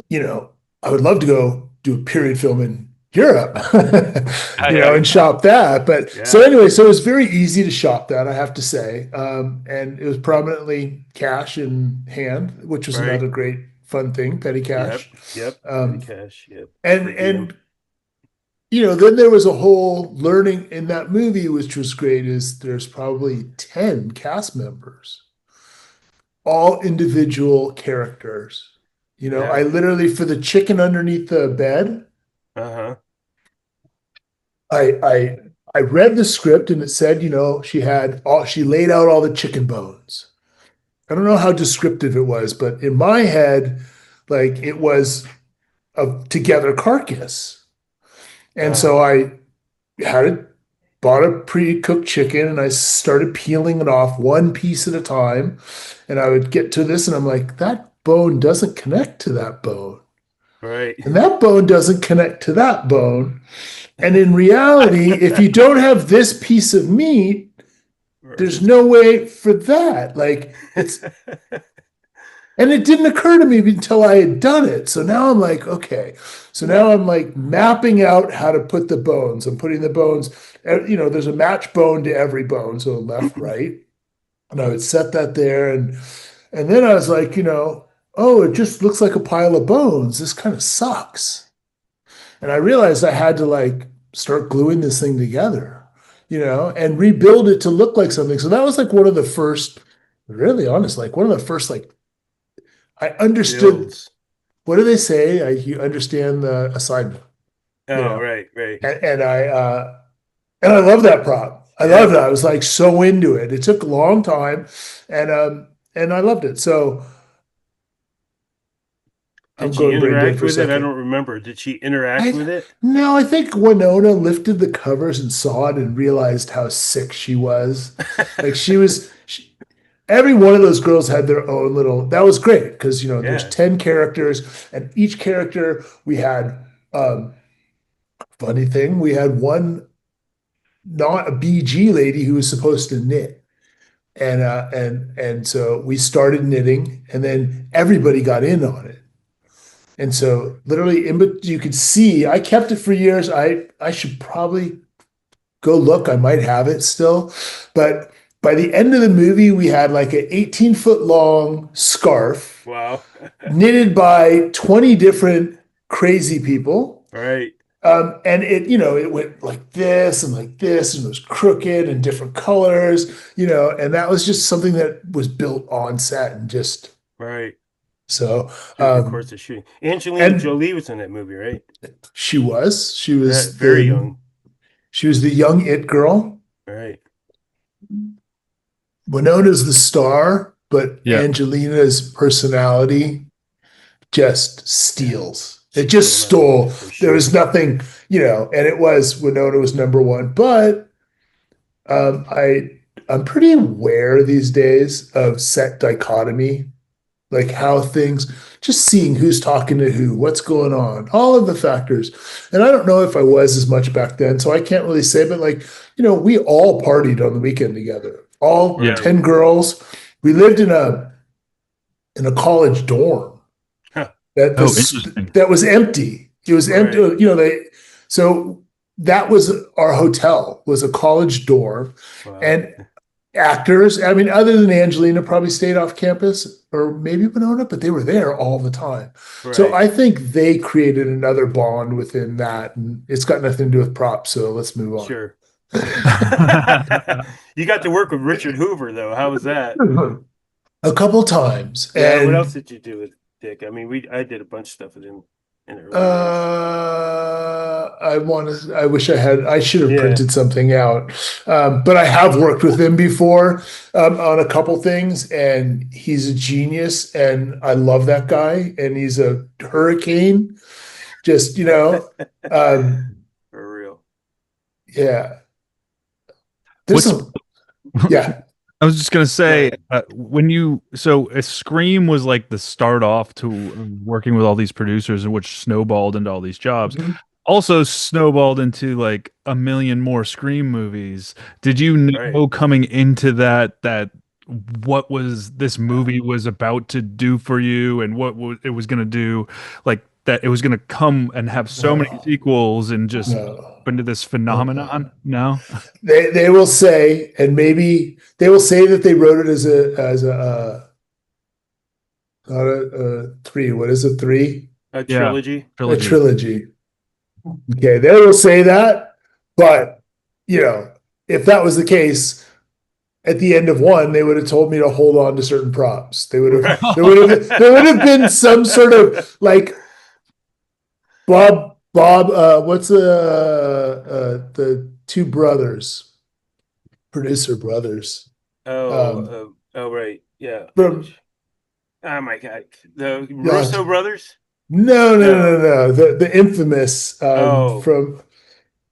you know, I would love to go do a period film in Europe, Yeah, and shop that. But so Yeah. anyway, so it was very easy to shop that, I have to say. And it was prominently cash in hand, which was Right. another great fun thing, petty Yep. cash. Yep. Petty Um, cash. Yep. and Per diem. and then there was a whole learning in that movie, which was great, is there's probably 10 cast members, all individual characters. Yeah. I literally, for the chicken underneath the bed, Uh-huh. I read the script and it said, she laid out all the chicken bones. I don't know how descriptive it was, but in my head, like it was a together carcass. And Uh-huh. so I had it, bought a pre-cooked chicken, and I started peeling it off one piece at a time. And I would get to this and I'm like, that bone doesn't connect to that bone. Right. And that bone doesn't connect to that bone. And in reality, if you don't have this piece of meat, there's Versus. no way for that. Like and it didn't occur to me until I had done it. So now I'm like, okay. So now I'm like mapping out how to put the bones. I'm putting the bones, there's a match bone to every bone. So left, right. And I would set that there. And then I was like, oh, it just looks like a pile of bones. This kind of sucks. And I realized I had to like start gluing this thing together, and rebuild it to look like something. So that was like one of the first, really honest, like one of the first, like I understood. Builds. What do they say? You understand the assignment, you Oh, know, right, right. and I love that prop. I love Yeah. that. I was like so into it. It took a long time, and I loved it. So Did I'm she going brain dead interact for a with it? I second. don't remember. Did she interact I with it? No, I think Winona lifted the covers and saw it and realized how sick she was. Like every one of those girls had their own little. That was great because there's Yeah. 10 characters, and each character we had. Funny thing, we had one not a BG lady who was supposed to knit, and so we started knitting, and then everybody got in on it. And so literally, you could see I kept it for years. I should probably go look. I might have it still. But by the end of the movie, we had like an 18-foot long scarf Wow. knitted by 20 different crazy people. Right. And it went like this and like this, and it was crooked and different colors, and that was just something that was built on set and just Right. so, Through the course of shooting. Angelina and Jolie was in that movie, right? she was Very young. the young it girl. Right. Winona's the star, but yeah. Angelina's personality just Yeah. steals. It just Stole that movie stole. for There was sure. nothing, and it was Winona was number one. But um, I I'm pretty aware these days of set dichotomy, like how things, just seeing who's talking to who, what's going on, all of the factors. And I don't know if I was as much back then, so I can't really say, but like, we all partied on the weekend together, all Yeah. Right. 10 girls. We lived in a college dorm Huh. Oh, interesting. that was empty. It was empty, Right. so that was our hotel, was a college dorm. Wow. And actors, I mean, other than Angelina, probably stayed off campus, or maybe Winona, but they were there all the time. So Right. I think they created another bond within that, and it's got nothing to do with props. So let's move on. Sure. You got to work with Richard Hoover, though. How was that? A couple times, Yeah. What else and did you do with Dick? I mean, I did a bunch of stuff with him in the early years. I wish I should have Yeah. printed something out. But I have worked with him before on a couple things, and he's a genius, and I love that guy, and he's a hurricane. Just, um, For real. yeah. There's What's some, yeah. I was just gonna Go say ahead. so a Scream was like the start off to working with all these producers, and which snowballed into all these jobs. Mhm. Also snowballed into like a million more Scream movies. Did you Right. know coming into that what was this movie was about to do for you, and what it was gonna do, like that it was gonna come and have so many No, sequels and just no. into this Uh-uh. phenomenon? No. They will say, and maybe they will say that they wrote it as a not a three. What is a three? A Yeah, trilogy. A trilogy. trilogy. Okay, they will say that, but if that was the case, at the end of one, they would have told me to hold on to certain props. They would have Right. there would have been some sort of like Bob what's the two brothers, producer brothers. Um Oh, right. Yeah. from Oh my God. The yeah, Russo brothers? no, No. no. The infamous Oh, from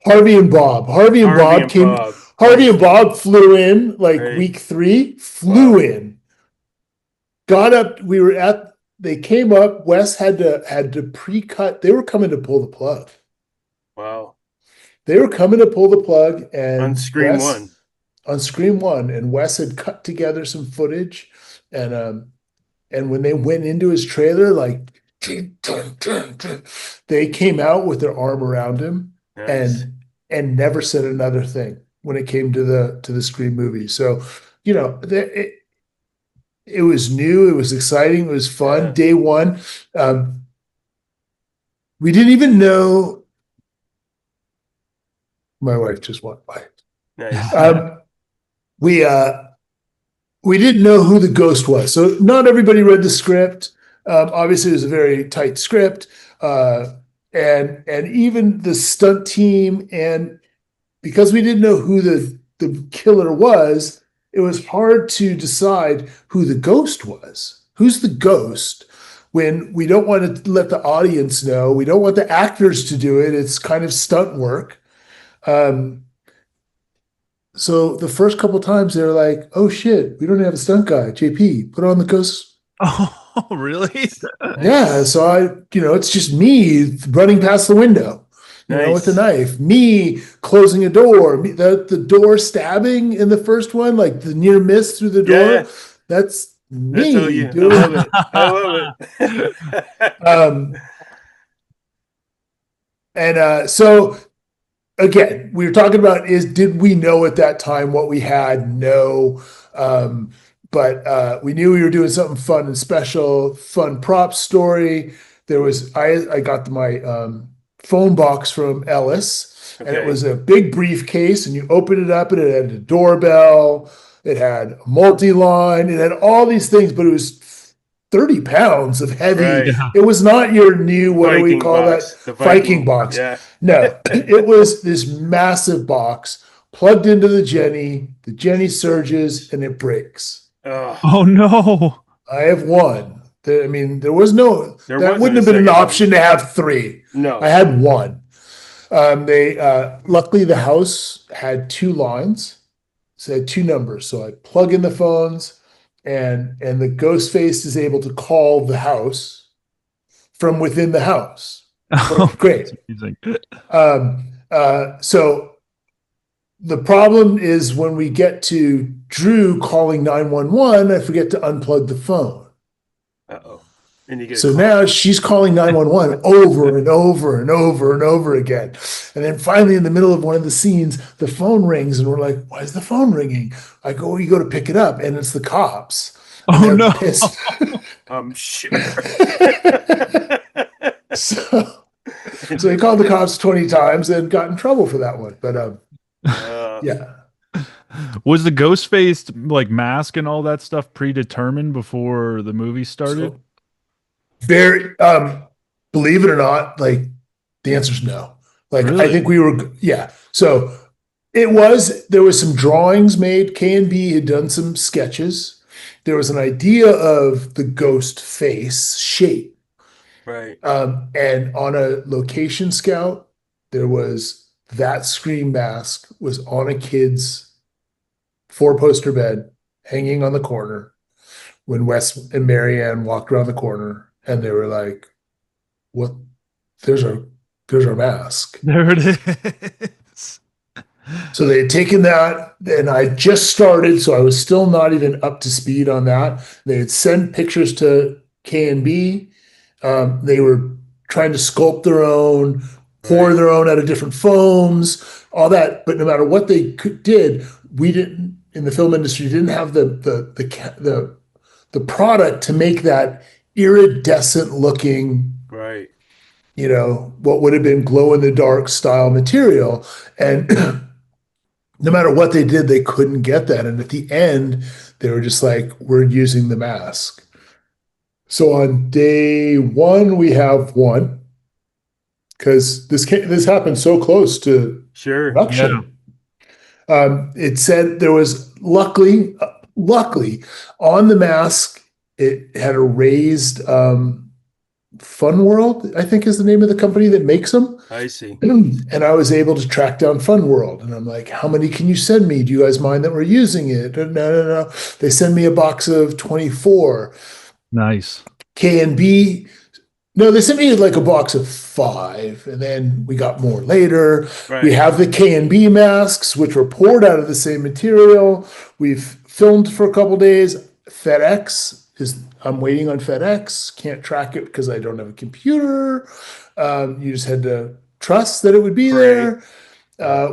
Harvey and Bob. Harvey and Bob. Harvey and Understood. Bob flew in like Right. week 3, flew Wow. in, got up. They came up. Wes had to pre-cut. They were coming to pull the plug. Wow. They were coming to pull the plug, On and Scream Wes One. on Scream One, and Wes had cut together some footage, and when they went into his trailer, like they came out with their arm around him Nice. and never said another thing when it came to the Scream movie. So, it was new, it was exciting, it was fun. Yeah. Day one, um, we didn't even know. My wife just walked by. Nice. Um, we uh, we didn't know who the ghost was. So not everybody read the script. Obviously, it was a very tight script, and even the stunt team, and because we didn't know who the killer was, it was hard to decide who the ghost was. Who's the ghost? When we don't want to let the audience know, we don't want the actors to do it. It's kind of stunt work. Um, so the first couple times they were like, "Oh shit, we don't have a stunt guy, JP. Put on the ghost." Oh, really? Yeah, Nice. so it's just me running past the window, with a Nice. knife. Me closing a door. The door stabbing in the first one, like the near miss through the Yeah. door. That's That's all me you. I doing. love it. I love it. Um, and so again, we were talking about did we know at that time what we had? No. Um, but we knew we were doing something fun and special, fun prop story. I got my phone box from Ellis, and it Okay. was a big briefcase, and you open it up, and it had a doorbell, it had a multi-line, it had all these things, but it was 30 pounds of heavy. Right. Yeah. It was not your new, what do we Viking call that? box. The Viking Viking. box. Yeah. No, it was this massive box plugged into the Jenny surges, and it breaks. Oh, Oh no. I have one. I mean, there was no, there that wasn't wouldn't a have been an second one. option to have 3. I No. had one. They luckily the house had 2 lines, so it had 2 numbers. So I plug in the phones, and the ghost face is able to call the house from within the house. Oh, Great. amazing. So the problem is when we get to Drew calling 911, I forget to unplug the phone. Uh-oh. And you get a So call. now she's calling 911 over and over and over and over again. And then finally, in the middle of one of the scenes, the phone rings, and we're like, "Why is the phone ringing?" I go, "You go to pick it up, and it's the cops." And Oh they're no. pissed. I'm sure. so, so he called the cops 20 times and got in trouble for that one. But Uh, yeah. Was the ghost face like mask and all that stuff predetermined before the movie started? So very believe it or not, like the answer is no. Like, I Really? think yeah. So there was some drawings made. K&B had done some sketches. There was an idea of the ghost face shape. Right. And on a location scout, there was that scream mask was on a kid's four-poster bed hanging on the corner when Wes and Marianne walked around the corner, and they were like, what? There's our mask. There it is. So they had taken that, and I just started, so I was still not even up to speed on that. They had sent pictures to K&B. They were trying to sculpt their own, pour Right. their own out of different foams, all that. But no matter what they did, we didn't in the film industry didn't have the product to make that iridescent looking, Right. what would have been glow in the dark style material. And no matter what they did, they couldn't get that. And at the end, they were just like, we're using the mask. So on day one, we have one because this happened so close to Sure. production. It said there was luckily on the mask, it had a raised Fun World, I think is the name of the company that makes them. I see. And I was able to track down Fun World. And I'm like, how many can you send me? Do you guys mind that we're using it? No. They send me a box of 24. Nice. K&B, no, they sent me like a box of 5. And then we got more later. Right. We have the K&B masks, which were poured out of the same material. We've filmed for a couple days. I'm waiting on FedEx. Can't track it because I don't have a computer. You just had to trust that it would be there.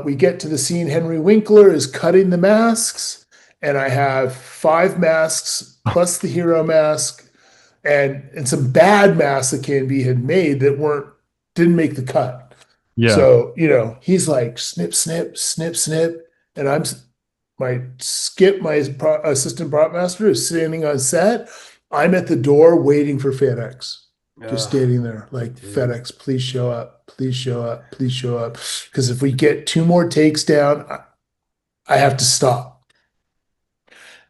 We get to the scene. Henry Winkler is cutting the masks, and I have 5 masks plus the hero mask and some bad masks that K&B had made that didn't make the cut. Yeah. So, he's like snip, snip, snip, snip. And my assistant prop master is standing on set. I'm at the door waiting for FedEx. Just standing there like, dude. FedEx, please show up. Please show up. Please show up. Because if we get 2 more takes down, I have to stop.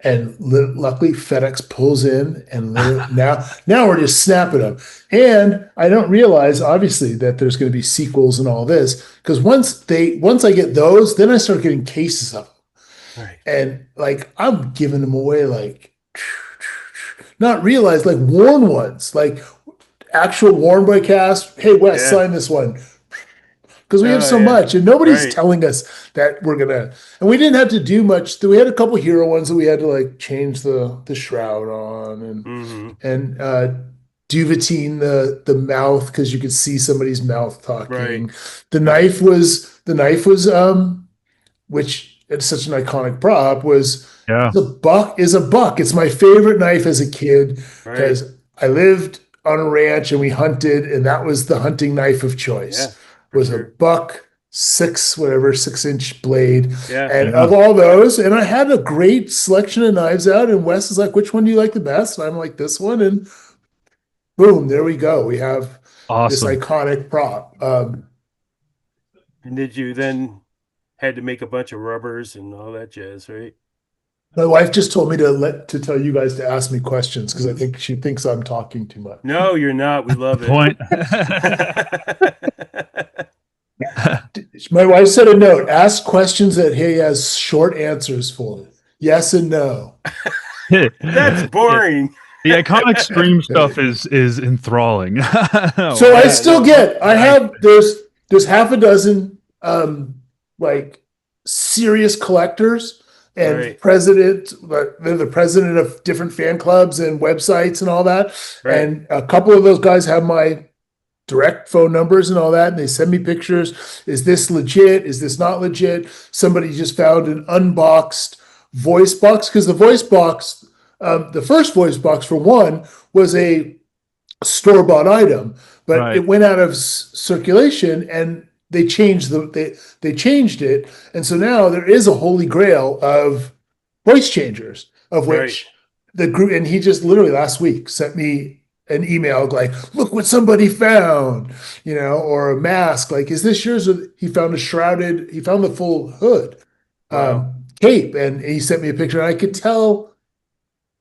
And luckily FedEx pulls in, and now we're just snapping them. And I don't realize, obviously, that there's going to be sequels and all this, because once I get those, then I start getting cases of them. Right. And like, I'm giving them away, like, not realized, like worn ones, like actual worn by cast. Hey, Wes, sign this one. Because we have so much, and nobody's telling us that we're gonna. And we didn't have to do much. We had a couple hero ones that we had to like change the shroud on, and duvetine the mouth because you could see somebody's mouth talking. Right. The knife was which it's such an iconic prop was a buck. It's my favorite knife as a kid because I lived on a ranch and we hunted, and that was the hunting knife of choice. Yeah. Was a buck 6-inch blade. Yeah. Of all those, and I had a great selection of knives out, and Wes is like, which one do you like the best? And I'm like, this one, and boom, there we go. We have this iconic prop. And did you then had to make a bunch of rubbers and all that jazz, right? My wife just told me to tell you guys to ask me questions because I think she thinks I'm talking too much. No, you're not. We love it. Point. My wife said a note, ask questions that he has short answers for. Yes and no. That's boring. The iconic Scream stuff is enthralling. So I still there's half a dozen like serious collectors and they're the president of different fan clubs and websites and all that. Right. And a couple of those guys have my direct phone numbers and all that, and they send me pictures. Is this legit? Is this not legit? Somebody just found an unboxed voice box because the voice box, the first voice box for one was a store-bought item, but it went out of circulation and they changed they changed it, and so now there is a holy grail of voice changers, of which the group. And he just literally last week sent me an email like, look what somebody found, or a mask. Like, is this yours? He found he found the full hood, Wow. cape. And he sent me a picture, and I could tell,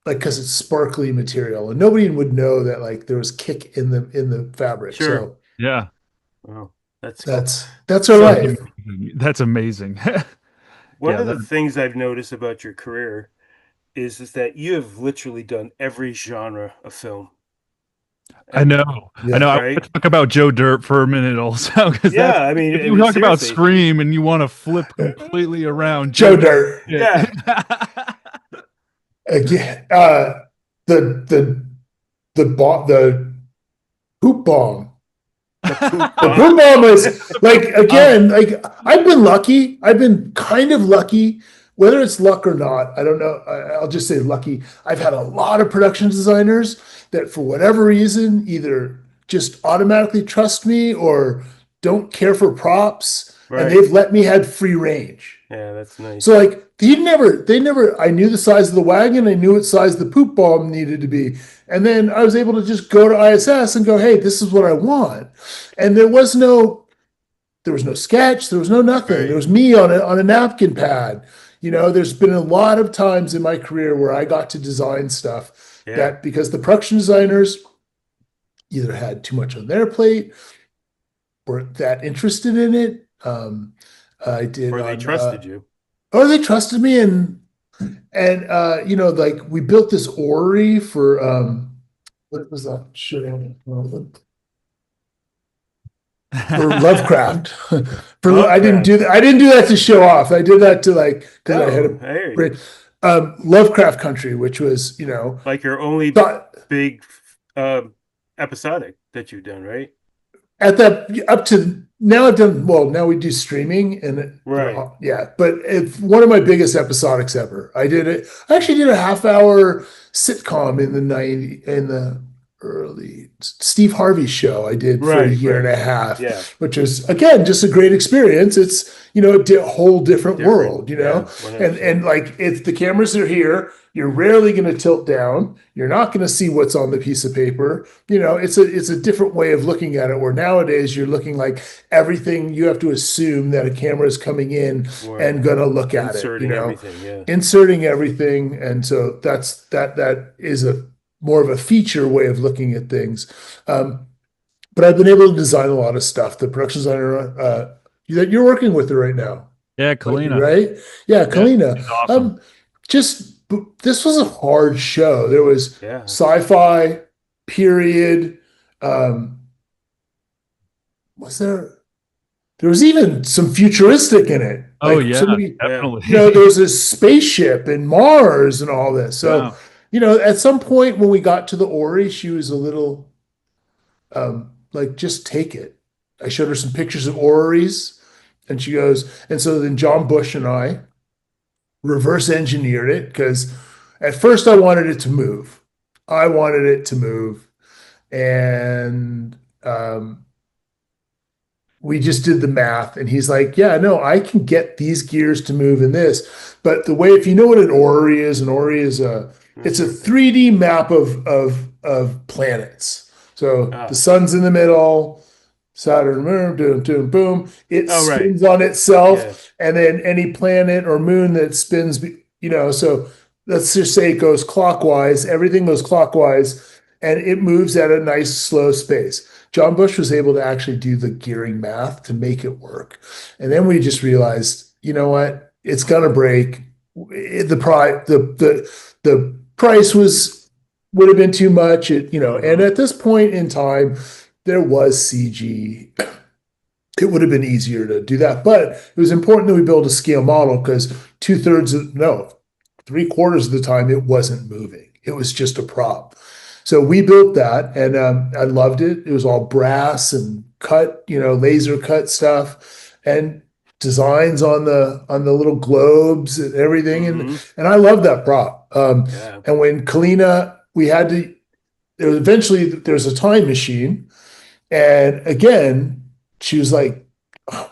like, cause it's sparkly material and nobody would know that like there was kick in the fabric. Sure. So Yeah. Wow. That's cool. that's our So life. That's amazing. one Yeah, of the things I've noticed about your career is that you have literally done every genre of film. I know. I Yeah. know. I want Right? to talk about Joe Dirt for a minute also, because Yeah, if you talk about seriously. Scream and you want to flip completely around, Joe Joe Dirt. Dirt. Yeah. Again, the the the poop bomb. The poop The bomb. poop bomb is like, Um, again, like, I've been lucky. I've been kind of lucky, whether it's luck or not. I don't know. I'll just say lucky. I've had a lot of production designers that, for whatever reason, either just automatically trust me or don't care for props, and Right. they've let me had free range. Yeah, that's So nice. like, I knew the size of the wagon, I knew what size the poop bomb needed to be. And then I was able to just go to ISS and go, hey, this is what I want. And there was no sketch, there was no nothing. There Right. was me on a napkin pad. There's been a lot of times in my career where I got to design stuff Yeah. that, because the production designers either had too much on their plate, weren't that interested in it. I did Or they on trusted you. or they trusted me, and like, we built this orrery for what was that show for Lovecraft. I didn't Lovecraft. do that. I didn't do that to show off. I did that to, like, because I had Oh, hey. Lovecraft Country, which was, Like your only thought big episodic that you've done, right? at that, up to now, I've done well. Now we do streaming, and Right. yeah, but it's one of my biggest episodics ever. I actually did a half-hour sitcom in the early Steve Harvey show. I did for a Right, year and right. a half, Yeah. which was, again, just a great experience. It's, a whole different world, Yeah, and like, if the cameras are here, you're rarely going to tilt down. You're not going to see what's on the piece of paper. It's a different way of looking at it, where nowadays you're looking like everything, you have to assume that a camera is coming in Or and going to look at it, inserting everything. Yeah. inserting everything. And so that is a more of a feature way of looking at things. But I've been able to design a lot of stuff. The production designer that you're working with her right now, yeah, Kalina. right? Yeah, Kalina. She's awesome. This was a hard show. There was Yeah. sci-fi, period. Was there? There was even some futuristic in it. Oh Like, yeah, somebody, definitely. there was a spaceship in Mars and all this. So, Yeah. at some point when we got to the Ori, she was a little like, just take it. I showed her some pictures of Oris, and she goes, and so then John Bush and I reverse engineered it, because at first I wanted it to move. I wanted it to move. And we just did the math, and he's like, yeah, no, I can get these gears to move in this. But the way, if you know what an orrery is, it's a 3D map of planets. So the sun's in the middle, Saturn, moon, boom, boom, boom. It Oh, right. spins on itself, Yes. and then any planet or moon that spins, so let's just say it goes clockwise. Everything goes clockwise, and it moves at a nice slow space. John Bush was able to actually do the gearing math to make it work. And then we just realized, you know what? It's gonna break. The price would have been too much. And at this point in time, there was CG. It would have been easier to do that, but it was important that we build a scale model, because 3/4 of the time it wasn't moving. It was just a prop. So we built that, and I loved it. It was all brass and cut, laser cut stuff, and designs on the little globes and everything, and I love that prop. Yeah. And when Kalina, there's a time machine, and again, she was like,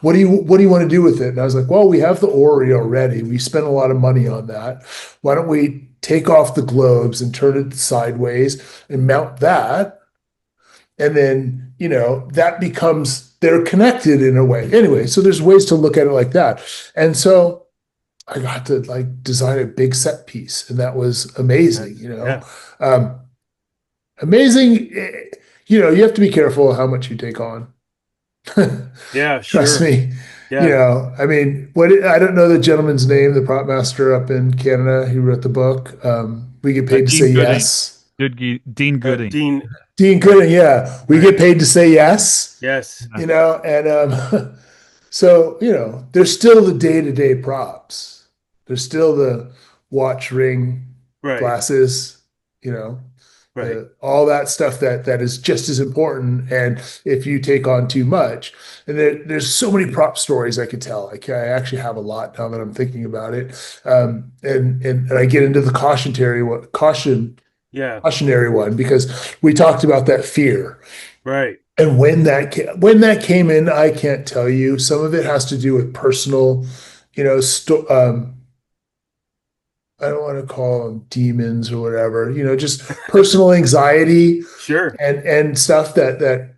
what do you want to do with it? And I was like, well, we have the Ori already. We spent a lot of money on that. Why don't we take off the globes and turn it sideways and mount that And then, that becomes, they're connected in a way. Anyway, so there's ways to look at it like that. And so I got to like design a big set piece, and that was amazing, Yeah. Amazing. You have to be careful how much you take on. Yeah, Trust sure. me. Yeah. I mean, I don't know the gentleman's name, the prop master up in Canada who wrote the book. We get paid to say Dean Gooding. yes. Dean Gooding. Dean, Dean right, Gooding, yeah. We get right. paid to say yes, Yes. and so, there's still the day-to-day props. There's still the watch, ring, Right. glasses, you know, Right. all that stuff that is just as important. And if you take on too much, and there's so many prop stories I could tell. I actually have a lot now that I'm thinking about it. And I get into the Yeah. cautionary one, because we talked about that fear. Right. And when that came in, I can't tell you. Some of it has to do with personal, I don't want to call them demons or whatever, just personal anxiety Sure. and stuff that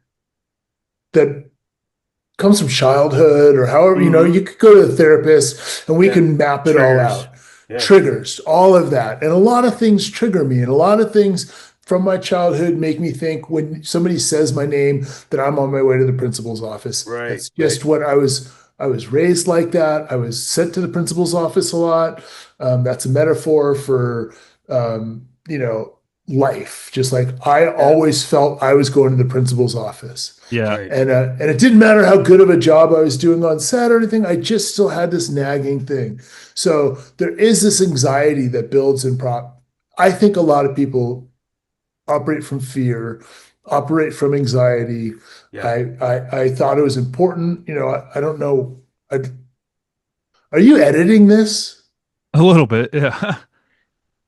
comes from childhood, or however, Hmm. you could go to the therapist and we Yeah. can map it all Triggers. out. Yeah. Triggers, all of that. And a lot of things trigger me, and a lot of things from my childhood make me think when somebody says my name that I'm on my way to the principal's office. Right. That's just what I was raised like that. I was sent to the principal's office a lot. That's a metaphor for, life. Just like I Yeah. always felt I was going to the principal's office. Yeah. Right. And it didn't matter how good of a job I was doing on set or anything. I just still had this nagging thing. So there is this anxiety that builds in prop. I think a lot of people operate from fear, operate from anxiety. Yeah. I thought it was important. I don't know. Are you editing this? A little bit. Yeah.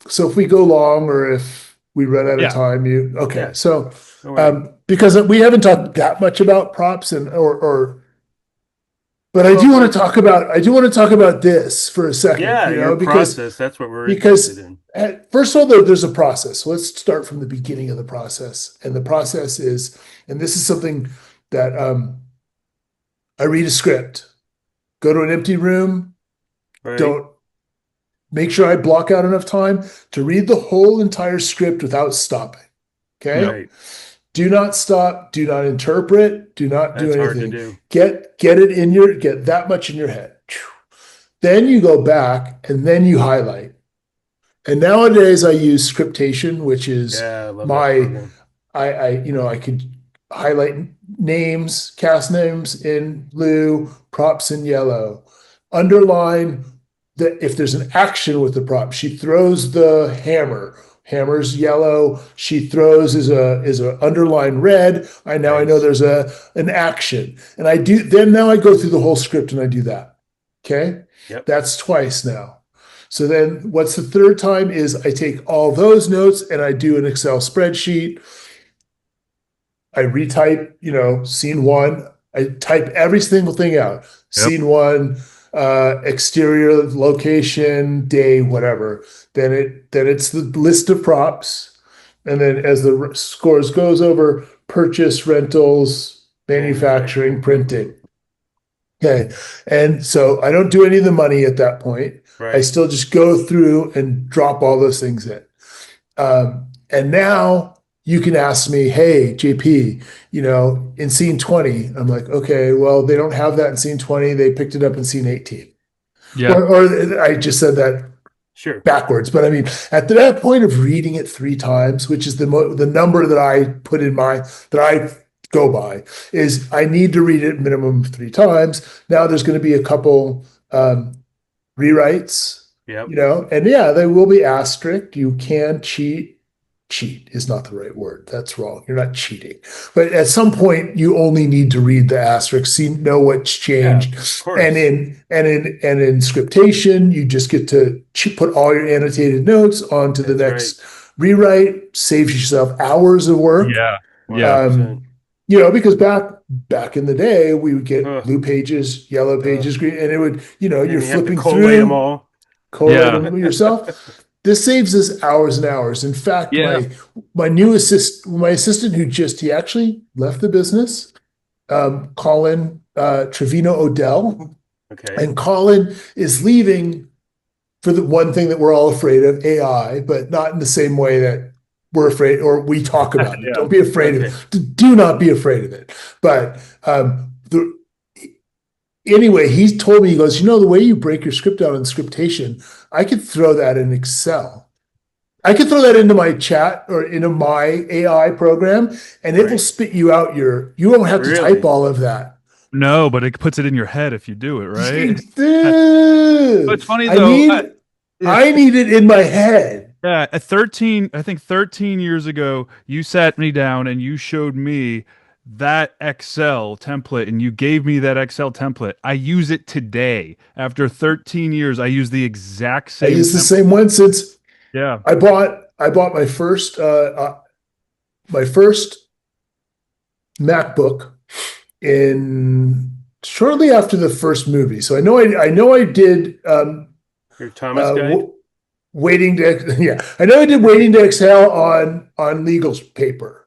So if we go long or if we run out of Yeah. time, okay. Yeah. So All right. because we haven't talked that much about props but I do want to talk about this for a second, Yeah, your because process. That's what we're interested in. first of all, there's a process. So let's start from the beginning of the process. And the process is, and this is something that I read a script, go to an empty room, Right. don't make sure I block out enough time to read the whole entire script without stopping. Okay. Right. Do not stop. Do not interpret. Do not do That's hard to anything. do. Get that much in your head. Then you go back and then you highlight. And nowadays I use scriptation, which is Yeah, I love that my program. I could highlight names, cast names in blue, props in yellow, underline that if there's an action with the prop. She throws the hammer's yellow. She throws is a underline red. I know Nice. there's an action, and now I go through the whole script and I do that. Okay, Yep. that's twice now. So then what's the third time is I take all those notes and I do an Excel spreadsheet. I retype, scene one. I type every single thing out. Yep. Scene one, exterior location, day, whatever. Then it's the list of props. And then as the scores goes over, purchase, rentals, manufacturing, printing. Okay. And so I don't do any of the money at that point. I Right. still just go through and drop all those things in. And now you can ask me, hey, JP, in scene 20, I'm like, okay, well, they don't have that in scene 20. They picked it up in scene 18. Yeah. Or I just said that Sure. backwards. But I mean, at that point of reading it 3 times, which is the number that I put in that I go by, is I need to read it minimum 3 times. Now there's going to be a couple rewrites, Yep. and yeah, they will be asterisk. You can cheat. Cheat is not the right word. That's wrong. You're not cheating. But at some point, you only need to read the asterisk, know what's changed. Of course. And in scriptation, you just get to put all your annotated notes onto the That's next rewrite. Saves yourself hours of work. Yeah. Yeah. Because back in the day, we would get Ugh. blue pages, yellow pages, green, and it would, And you're you have to flipping collate through, them all. collate Yeah. them yourself. this saves us hours and hours. In fact, Yeah. my assistant he actually left the business, Colin Trevino Odell, Okay. and Colin is leaving for the one thing that we're all afraid of, AI, but not in the same way that we're afraid or we talk about it. Yeah. Don't be afraid of Okay. it. Do not be afraid of it. But anyway, he told me, he goes, the way you break your script down in scriptation, I could throw that in Excel. I could throw that into my chat or into my AI program, and it will Right. spit you out you don't have to type Really? all of that. No, but it puts it in your head if you do it, right? Dude, It's funny though. If I need it in my head. Yeah, at 13, I think 13 years ago, you sat me down and you showed me that Excel template and you gave me that Excel template. I use it today. After 13 years, I use the exact I same use the template. same one since Yeah. I bought my first MacBook in shortly after the first movie. So I know I did You're a Thomas uh, guy? waiting to yeah, I know I did waiting to exhale on legal paper Yeah.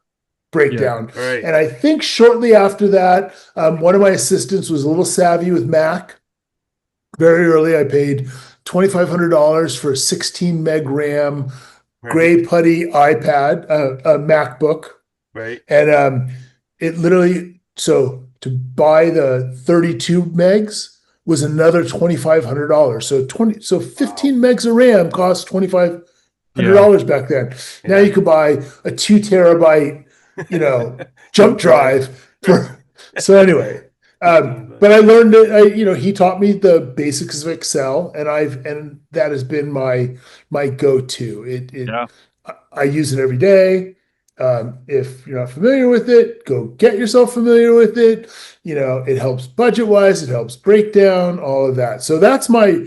breakdown. Right. And I think shortly after that, one of my assistants was a little savvy with Mac. Very early, I paid $2,500 for a 16 meg RAM, Right. gray putty iPad, a MacBook. Right. And it literally, so to buy the 32 megs was another $2,500. So 15 megs of RAM cost Yeah. $2,500 back then. Now Yeah. you could buy a 2 terabyte, jump drive for. So anyway, 15 but I bucks. learned it. He taught me the basics of Excel, and that has been my go-to. Yeah. I use it every day. If you're not familiar with it, go get yourself familiar with it. It helps budget wise, it helps breakdown, all of that. So that's my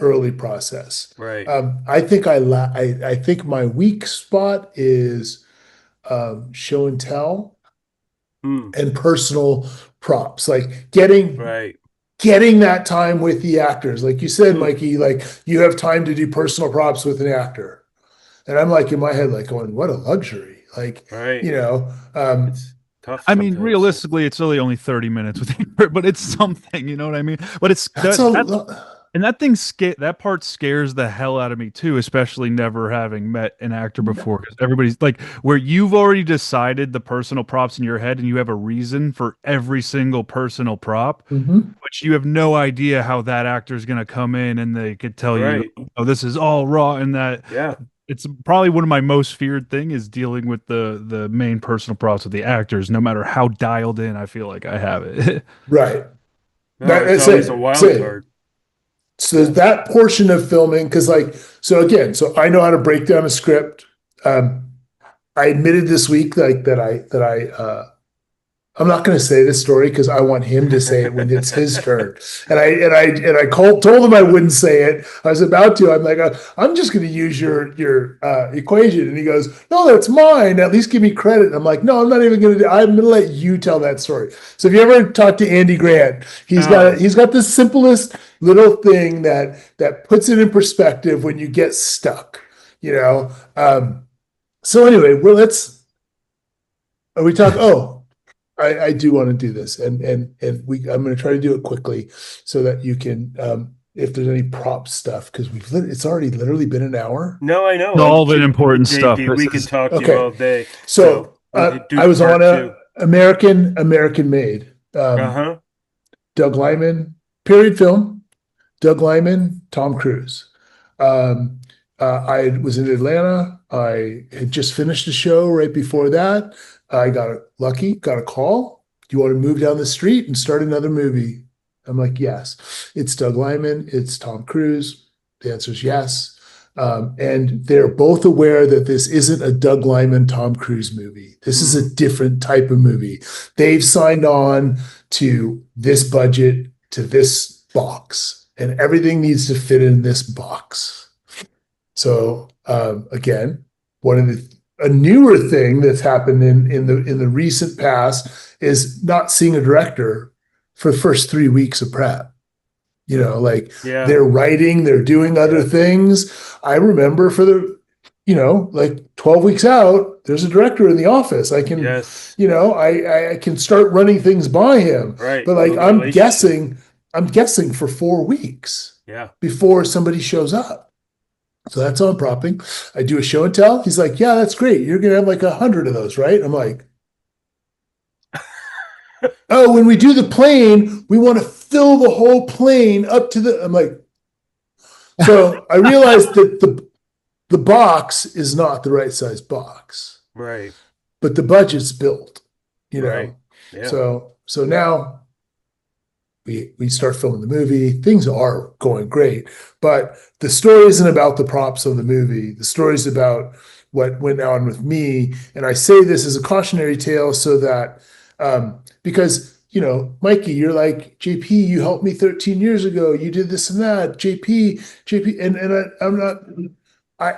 early process. Right. I think my weak spot is show and tell Hmm. and personal props, like getting Right. getting that time with the actors. Like you said, Hmm. Mikey, like you have time to do personal props with an actor. And I'm like in my head, like going, what a luxury. Like, Right. It's tough I mean, sometimes. realistically, it's really only 30 minutes with Ingrid, but it's something, you know what I mean? But it's that's a and that part scares the hell out of me too, especially never having met an actor before. Because everybody's like, where you've already decided the personal props in your head and you have a reason for every single personal prop, Mhm. but you have no idea how that actor is going to come in and they could tell you, Right. oh, this is all raw. And that Yeah. it's probably one of my most feared thing is dealing with the main personal props with the actors, no matter how dialed in I feel like I have it. Right. No, it's That's always a it. wild Say card. so that portion of filming, because so I know how to break down a script. I admitted this week like I'm not going to say this story because I want him to say it when it's his turn. Told him I wouldn't say it. I was about to. I'm like, I'm just going to use your equation, and he goes, "No, that's mine. At least give me credit." I'm like, "No, I'm not even going to. I'm going to let you tell that story." So if you ever talk to Andy Grant, he's Oh, got the simplest little thing that puts it in perspective when you get stuck. You know. So anyway, well, let's. Are we talk? Oh. I do want to do this, and I'm going to try to do it quickly so that you can, if there's any prop stuff, because it's already literally been an hour. no, I know. All the important stuff. JP, we could talk to you Okay, all day. so We could do I was on part a two. American Made, Uh-huh. Doug Lyman period film, Doug Lyman, Tom Cruise. Um, I was in Atlanta. I had just finished a show right before that. I got a call. Do you want to move down the street and start another movie? I'm like, yes. It's Doug Lyman. It's Tom Cruise. The answer is yes. And they're both aware that this isn't a Doug Lyman, Tom Cruise movie. This is a different type of movie. They've signed on to this budget, to this box, and everything needs to fit in this box. So again, a newer thing that's happened in the recent past is not seeing a director for the first 3 weeks of prep. like Yeah. they're writing, they're doing other Yeah. things. I remember like 12 weeks out, there's a director in the office. I can, Yes. I can start running things by him, Right. but like Build a relationship. I'm guessing for 4 weeks Yeah. before somebody shows up. So that's on propping. I do a show and tell. He's like, yeah, that's great. You're going to have like 100 of those, right? I'm like, oh, when we do the plane, we want to fill the whole plane up to I'm like, so I realized that the box is not the right size box, Right. but the budget's built, Right. Yeah. So now we start filming the movie. Things are going great, but the story isn't about the props of the movie. The story is about what went on with me. And I say this as a cautionary tale so that because Mikey, you're like, JP, you helped me 13 years ago. You did this and that. JP, I'm not.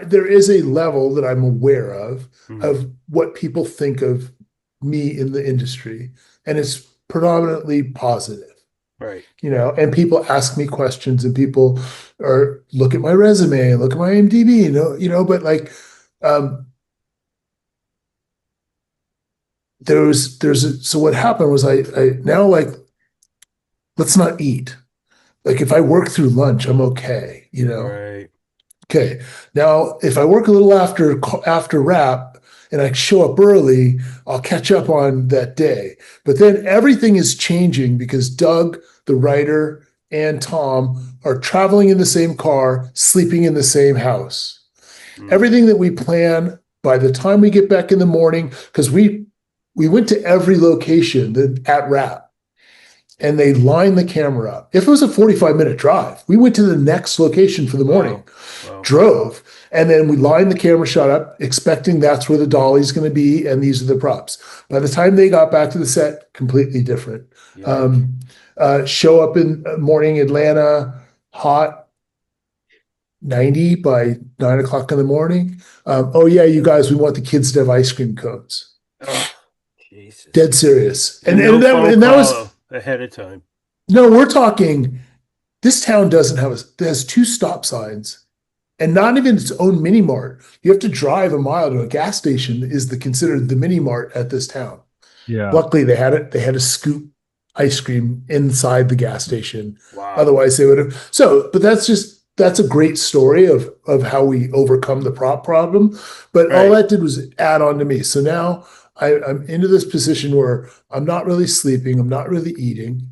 There is a level that I'm aware of what people think of me in the industry, and it's predominantly positive. Right. And people ask me questions, and people look at my resume and look at my IMDb, but like, so what happened was I now like, let's not eat. Like if I work through lunch, I'm okay, Right. Okay. Now, if I work a little after wrap and I show up early, I'll catch up on that day. But then everything is changing because Doug, the writer, and Tom are traveling in the same car, sleeping in the same house. Everything that we plan, by the time we get back in the morning, because we went to every location at wrap, and they lined the camera up. If it was a 45-minute drive, we went to the next location for the morning, drove, and then we lined the camera shot up, expecting that's where the dolly's going to be, and these are the props. By the time they got back to the set, completely different. Show up in morning Atlanta, hot, 90 by 9 o'clock in the morning. Oh yeah, you guys, we want the kids to have ice cream cones. Oh, Jesus. Dead serious. And that was ahead of time. No, we're talking, this town has 2 stop signs and not even its own mini mart. You have to drive a mile to a gas station considered the mini mart at this town. Yeah. Luckily they had a scoop ice cream inside the gas station. Wow. Otherwise they would have. But that's a great story of how we overcome the prop problem. But all that did was add on to me. So now I'm into this position where I'm not really sleeping. I'm not really eating.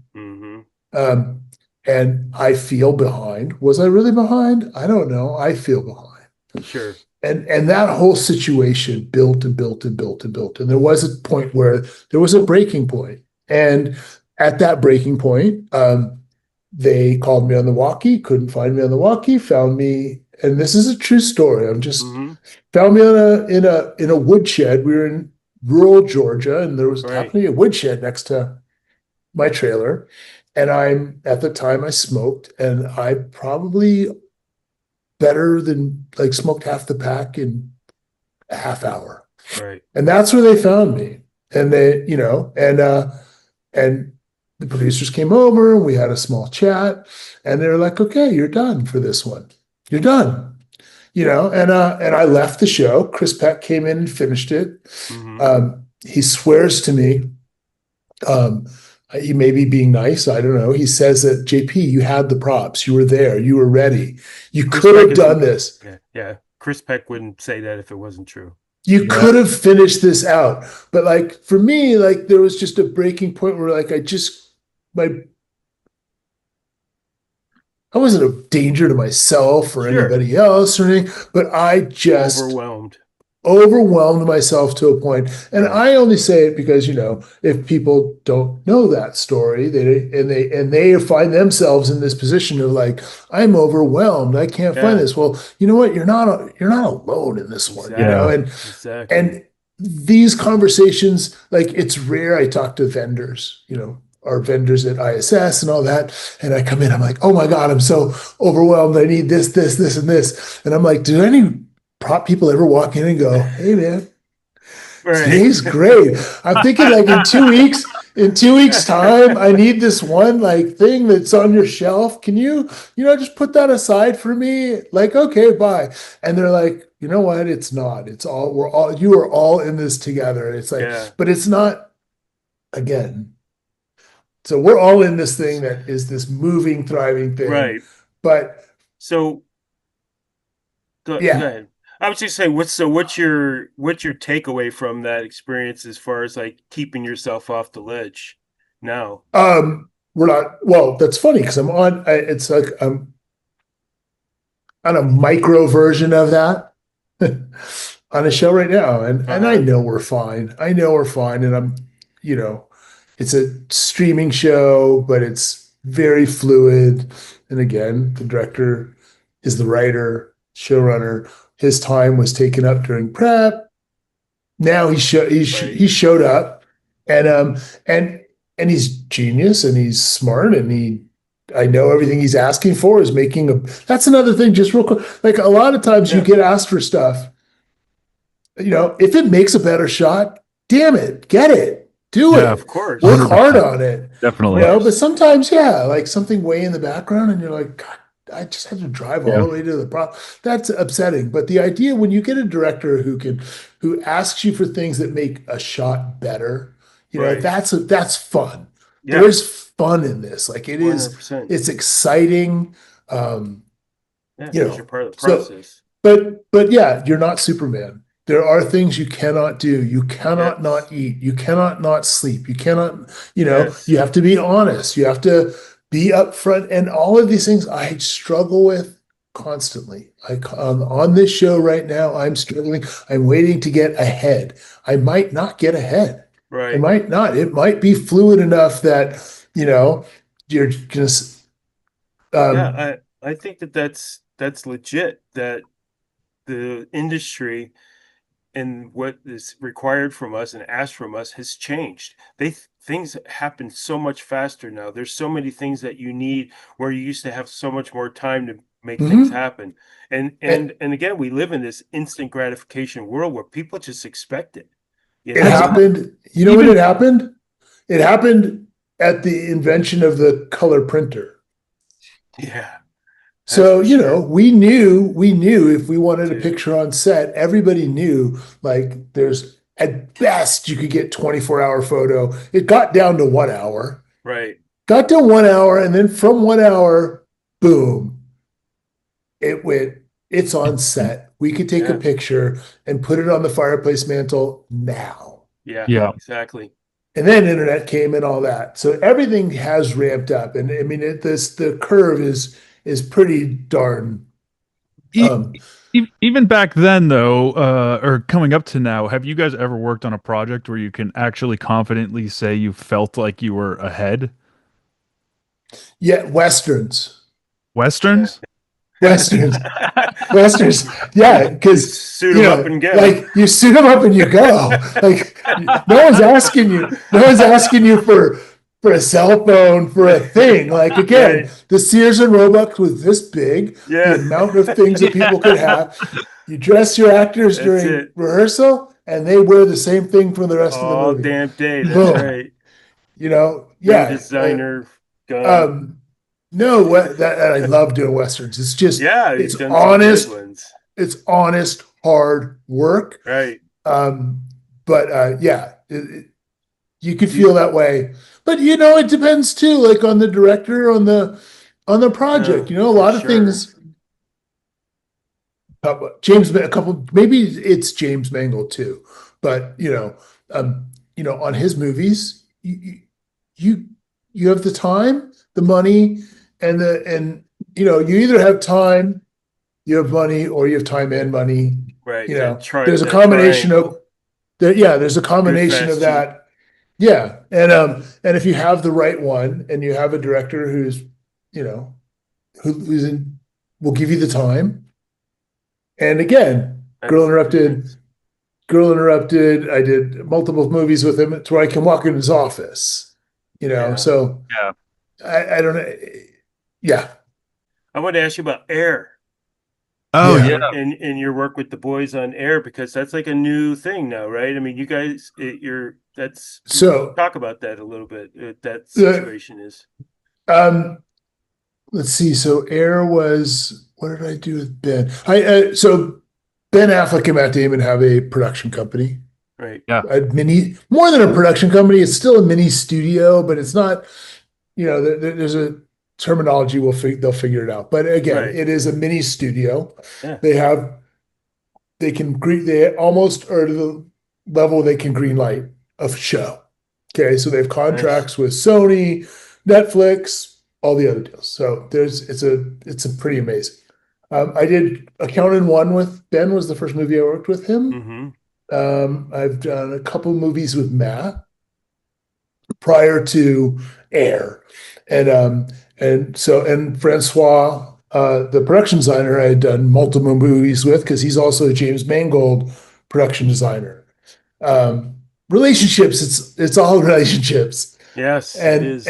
And I feel behind. Was I really behind? I don't know. I feel behind. Sure. And that whole situation built and built and built and built. And there was a point where there was a breaking point. And at that breaking point, they called me on the walkie, couldn't find me on the walkie, found me, and this is a true story. I'm just found me in a woodshed. We were in rural Georgia, and there was happening a woodshed next to my trailer. And at the time I smoked, and I probably better than like smoked half the pack in a half hour. Right. And that's where they found me. And they, and the producers came over, and we had a small chat, and they were like, okay, you're done for this one. You're done. And I left the show. Chris Peck came in and finished it. He swears to me, he may be being nice, I don't know. He says that, JP, you had the props. You were there. You were ready. You could have done this. Yeah. Chris Peck wouldn't say that if it wasn't true. You could have finished this out. But like for me, like there was just a breaking point where like I wasn't a danger to myself or anybody else or anything, but I just overwhelmed myself to a point. And I only say it because, if people don't know that story, they find themselves in this position of like, I'm overwhelmed. I can't find this. Well, you know what? You're not alone in this one, and these conversations, like it's rare. I talk to vendors, our vendors at ISS and all that. And I come in, I'm like, oh my God, I'm so overwhelmed. I need this, and this. And I'm like, do any prop people ever walk in and go, hey man, Right. Today's great. I'm thinking like in 2 weeks time, I need this one like thing that's on your shelf. Can you just put that aside for me? Like, okay, bye. And they're like, you know what? It's not. It's all, you are all in this together. It's like, Yeah. but it's not, again. So we're all in this thing that is this moving, thriving thing. Right. But So go yeah, ahead. I was just saying, what's your takeaway from that experience as far as like keeping yourself off the ledge now? we're not, well, that's funny because it's like I'm on a micro version of that on a show right now. And I Uh-huh. know we're fine. I know we're fine. And you know, it's a streaming show, but it's very fluid. And again, the director is the writer, showrunner. His time was taken up during prep. Now Right. he showed up, and and he's genius and he's smart and I know everything he's asking for is making a. That's another thing, just real quick. Like a lot of times you Yeah. get asked for stuff, if it makes a better shot, damn it, get it, do Yeah, Of it, course. work hard 100%. on it. Of Definitely. But course. sometimes, yeah, like something way in the background, and you're like, God, I just had to drive all Yeah. the way to the pro. That's upsetting. But the idea when you get a director who asks you for things that make a shot better, Right. that's fun. Yeah. There's fun in this. Like $100%. it's exciting. Um, Yeah, you because you're know, part of the so process. but yeah, you're not Superman. There are things you cannot do. You cannot Yes. not eat. You cannot not sleep. You cannot, Yes. you have to be honest. You have to be upfront. And all of these things I struggle with constantly. On this show right now, I'm struggling. I'm waiting to get ahead. I might not get ahead. I Right. might not. It might be fluid enough that, you know, you're just, Yeah, um, I think that's legit that the industry and what is required from us and asked from us has changed. Things happen so much faster now. There's so many things that you need where you used to have so much more time to make things mhm. happen. And it, and and again, we live in this instant gratification world where people just expect it, you it Has know? happened. You know when even it happened? It happened at the invention of the color printer. Yeah, that's So, for sure. we knew if we wanted a Too. picture on set, everybody knew like there's at best you could get 24-hour photo. It got down to 1 hour, Right. got to 1 hour, and then from 1 hour, boom, it went, it's on set. We could take a Yeah. picture and put it on the fireplace mantle now. Yeah, yeah. exactly. And then internet came and all that. So everything has ramped up. And I mean, the curve is pretty darn. E- Um, Even back then, though, or coming up to now, have you guys ever worked on a project where you can actually confidently say you felt like you were ahead? yeah, westerns, Westerns? westerns, westerns. Yeah, You because suit them up and go. like you suit them up and you go. Like no one's asking you. No one's asking you for a cell phone for a thing. Like again, Right. the Sears and Roebuck was this big. The Yeah. amount of things that people could have. You dress your actors That's during it. rehearsal, and they wear the same thing for the rest of the All movie. damn day. That's Boom. right. Ring Yeah. designer gun. Um, no, that I love doing westerns. It's just Yeah, it's you've done some great honest, ones. it's honest, hard work. Right. Um, but yeah, you could Do feel that way. But it depends too, like on the director, on the project. A for lot of sure. things. A couple, maybe it's James Mangold too, but on his movies, you you have the time, the money, and you either have time, you have money, or you have time and money. Right. That There's a that combination of triangle. that. Yeah, there's a Good, combination of fast, cheap. that. Yeah, and if you have the right one, and you have a director you know, who's in, will give you the time. And again, That's Girl the Interrupted, difference. Girl Interrupted. I did multiple movies with him to where I can walk in his office. Yeah. So Yeah. I don't know. Yeah. I want to ask you about Air. Oh Yeah. yeah. and your work with the boys on air, because that's like a new thing now, right? I mean, you guys, you're that's So talk about that a little bit. That the situation is um let's see. So Air was, what did I do with Ben? I so Ben Affleck and Matt Damon have a production company, right, Yeah. a mini, more than a production company. It's still a mini studio, but it's not. There's a terminology. They'll figure it out. But again, right, it is a mini studio. yeah, They have they almost are to the level they can green light a show. Okay, so they have nice, contracts with Sony, Netflix, all the other deals. So it's a pretty amazing. I did Accountant One with Ben, was the first movie I worked with him. mm-hmm, I've done a couple movies with Matt prior to Air, and Francois, the production designer, I had done multiple movies with because he's also a James Mangold production designer. Relationships, it's all relationships, yes, it and is.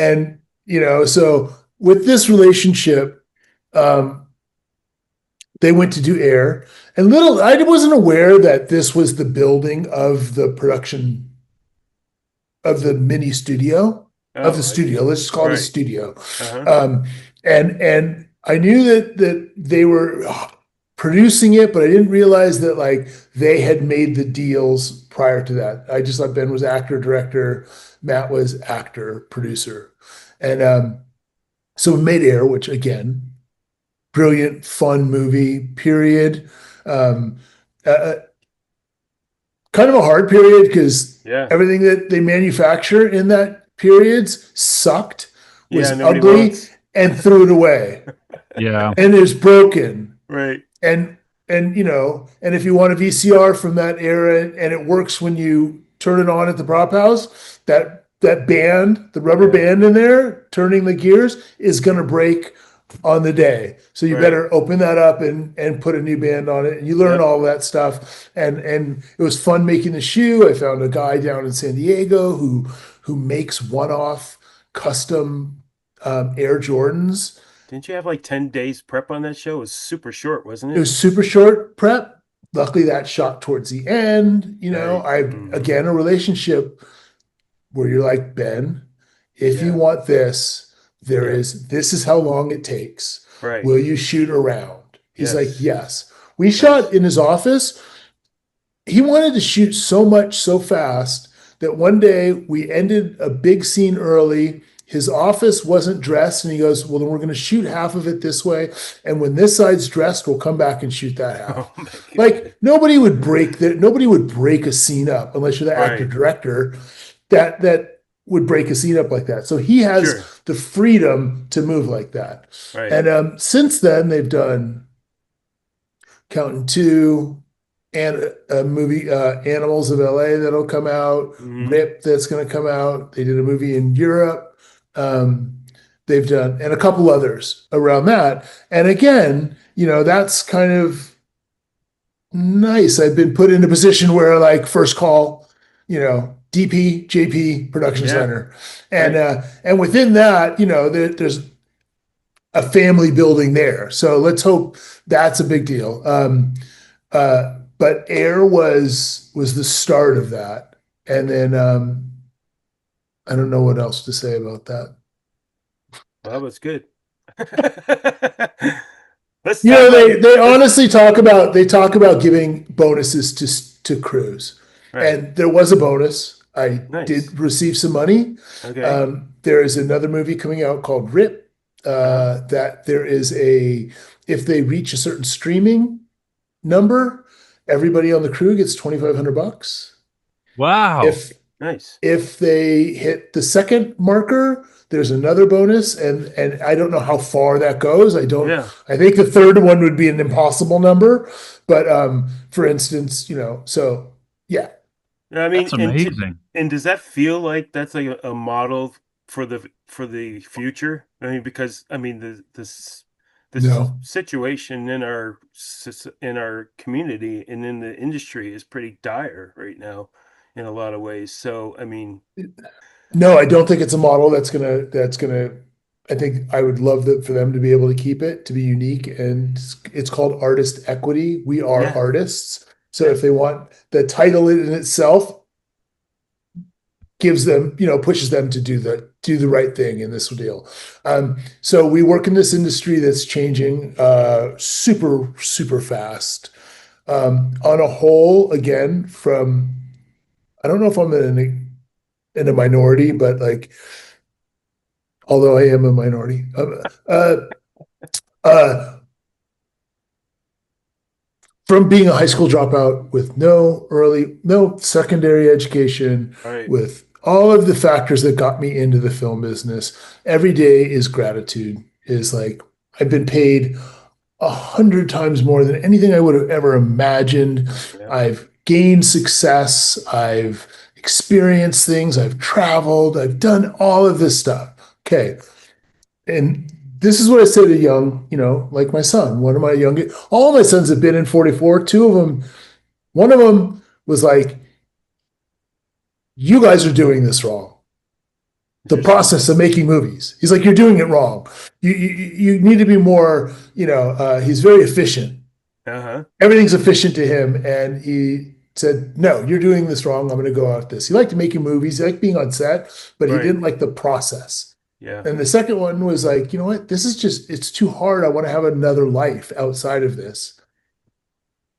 so with this relationship, um, they went to do Air, and little I wasn't aware that this was the building of the production of the mini studio of the Oh, I studio. see. Let's just call it a Right, studio. uh-huh, Um, and I knew that they were producing it, but I didn't realize that like they had made the deals prior to that. I just thought Ben was actor, director, Matt was actor, producer, and so we made Air, which again, brilliant, fun movie. Period. Um, uh, Kind of a hard period because yeah, everything that they manufacture in that periods sucked, yeah. was Nobody ugly, wants, and threw it away, Yeah. and is broken. right, And and if you want a VCR from that era and it works when you turn it on at the prop house, that band, the rubber yeah, band in there turning the gears, is going to break on the day. So you right, better open that up and put a new band on it. And you learn yep. all that stuff. And it was fun making the shoe. I found a guy down in San Diego who makes one-off custom Air Jordans. Didn't you have like 10 days prep on that show? It was super short, wasn't It it? was super short prep. Luckily, that shot towards the end. Right, I mm-hmm, again a relationship where you're like, Ben, if you yeah, want this, yep, this is how long it takes. right, Will you shoot around? He's like, yes, yes. We shot nice. in his office. He wanted to shoot so much so fast that one day we ended a big scene early. His office wasn't dressed, and he goes, well, then we're going to shoot half of it this way. And when this side's dressed, we'll come back and shoot that half. Oh my Like God. nobody would break a scene up unless you're the actor Right, director that would break a scene up like that. So he has sure, the freedom to move like that. right, And since then, they've done Counting Two, and a movie, Animals of LA, that'll come out, mm-hmm, Rip, that's going to come out. They did a movie in Europe. Um, they've done, and a couple others around that. And again, that's kind of nice. I've been put in a position where like first call, DP, JP, production yeah, designer. And right. within that, there's a family building there. So let's hope that's a big deal. But Air was the start of that. And then I don't know what else to say about that. Well, that was good. Let's You talk know, about they let's honestly talk about giving bonuses to crews, right. and there was a bonus. I Nice. did receive some money. Okay. There is another movie coming out called Rip. Uh-huh. That there is if they reach a certain streaming number, everybody on the crew gets $2,500. Wow. If Nice. they hit the second marker, there's another bonus, and I don't know how far that goes. Yeah. I think the third one would be an impossible number, but for instance, so yeah. I mean, That's amazing. and does that feel like that's like a model for the future? I mean, because I mean this No. situation in in our community and in the industry is pretty dire right now in a lot of ways. So, I mean, No, I don't think it's a model that's gonna I think I would love for them to be able to keep it, to be unique, and it's called artist equity. We are Yeah. artists. So Yeah. if they want the title in itself gives them, pushes them to do the right thing in this deal. So we work in this industry that's changing super, super fast. On a whole, again, I don't know if I'm in a minority, but like, although I am a minority, uh, from being a high school dropout with no secondary education, Right. with all of the factors that got me into the film business, every day is gratitude. Is like, I've been paid 100 times more than anything I would have ever imagined. Yeah. I've gained success. I've experienced things. I've traveled. I've done all of this stuff. Okay. And this is what I say to young, like my son, one of my youngest, all my sons have been in 44. Two of them, one of them was like, you guys are doing this wrong. The Interesting. process of making movies. He's like, you're doing it wrong. You need to be more, he's very efficient. Uh-huh. Everything's efficient to him. And he said, no, you're doing this wrong. I'm going to go out this. He liked making movies. He liked being on set, but he Right. didn't like the process. Yeah. And the second one was like, you know what? This is it's too hard. I want to have another life outside of this.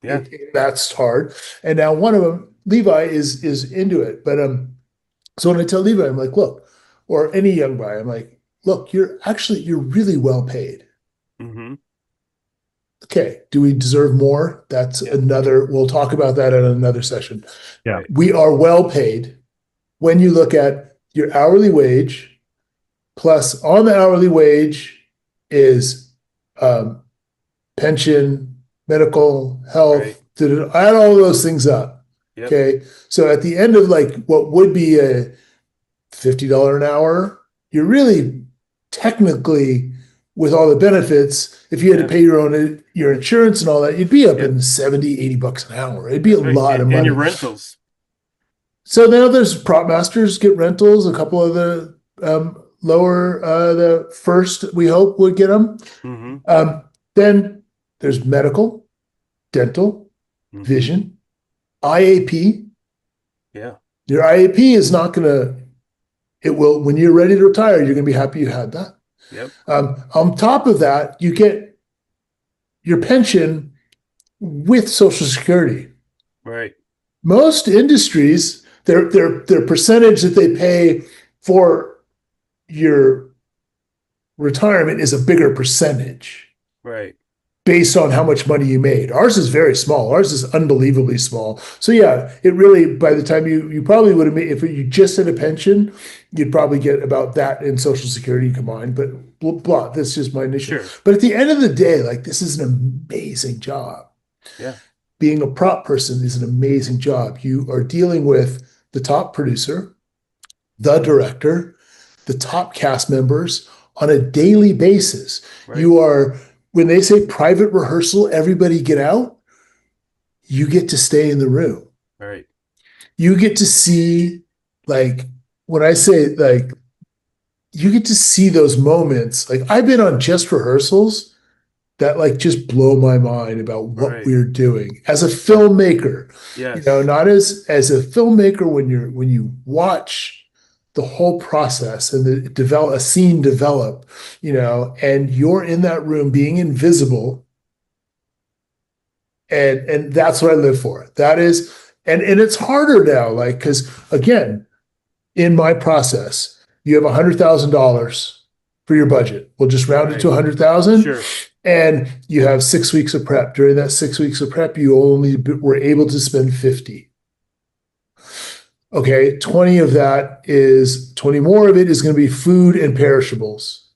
Yeah. That's hard. And now one of them, Levi, is into it. But so when I tell Levi, I'm like, look, or any young guy, I'm like, look, you're really well paid. Mm-hmm. Okay. Do we deserve more? That's we'll talk about that in another session. Yeah. Right. We are well paid when you look at your hourly wage, plus on the hourly wage is pension, medical, health, Right. add all of those things up. Yep. Okay. So at the end of like what would be a $50 an hour, you're really technically, with all the benefits, if you had Yeah. to pay your insurance and all that, you'd be up Yep. in 70, $80 an hour. It'd be a Right. lot of And money. your rentals. So now there's prop masters get rentals. A couple of the lower, the first we hope would get them. Mm-hmm. Then there's medical, dental, Mm-hmm. vision, IAP. Yeah. Your IAP is not going to, it will, when you're ready to retire, you're going to be happy you had that. Yep. On top of that, you get your pension with Social Security. Right. Most industries, their percentage that they pay for your retirement is a bigger percentage Right. based on how much money you made. Ours is very small. Ours is unbelievably small. So yeah, it really, by the time you probably would have made, if you just had a pension, you'd probably get about that in Social Security combined, but blah, that's just my initial. Sure. But at the end of the day, like, this is an amazing job. Yeah. Being a prop person is an amazing job. You are dealing with the top producer, the director, the top cast members on a daily basis. Right. You are, when they say private rehearsal, everybody get out, you get to stay in the room. Right. You get to see, like, when I say, like, you get to see those moments. Like, I've been on just rehearsals that, like, just blow my mind about what Right. we're doing as a filmmaker. Yes. Not as a filmmaker, when you watch the whole process and a scene develop, and you're in that room being invisible. And that's what I live for. That is, and it's harder now, like, because again, in my process, you have $100,000 for your budget. We'll just round it to 100,000. Sure. And you have 6 weeks of prep. During that 6 weeks of prep, you only were able to spend 50. Okay, 20 more of it is going to be food and perishables.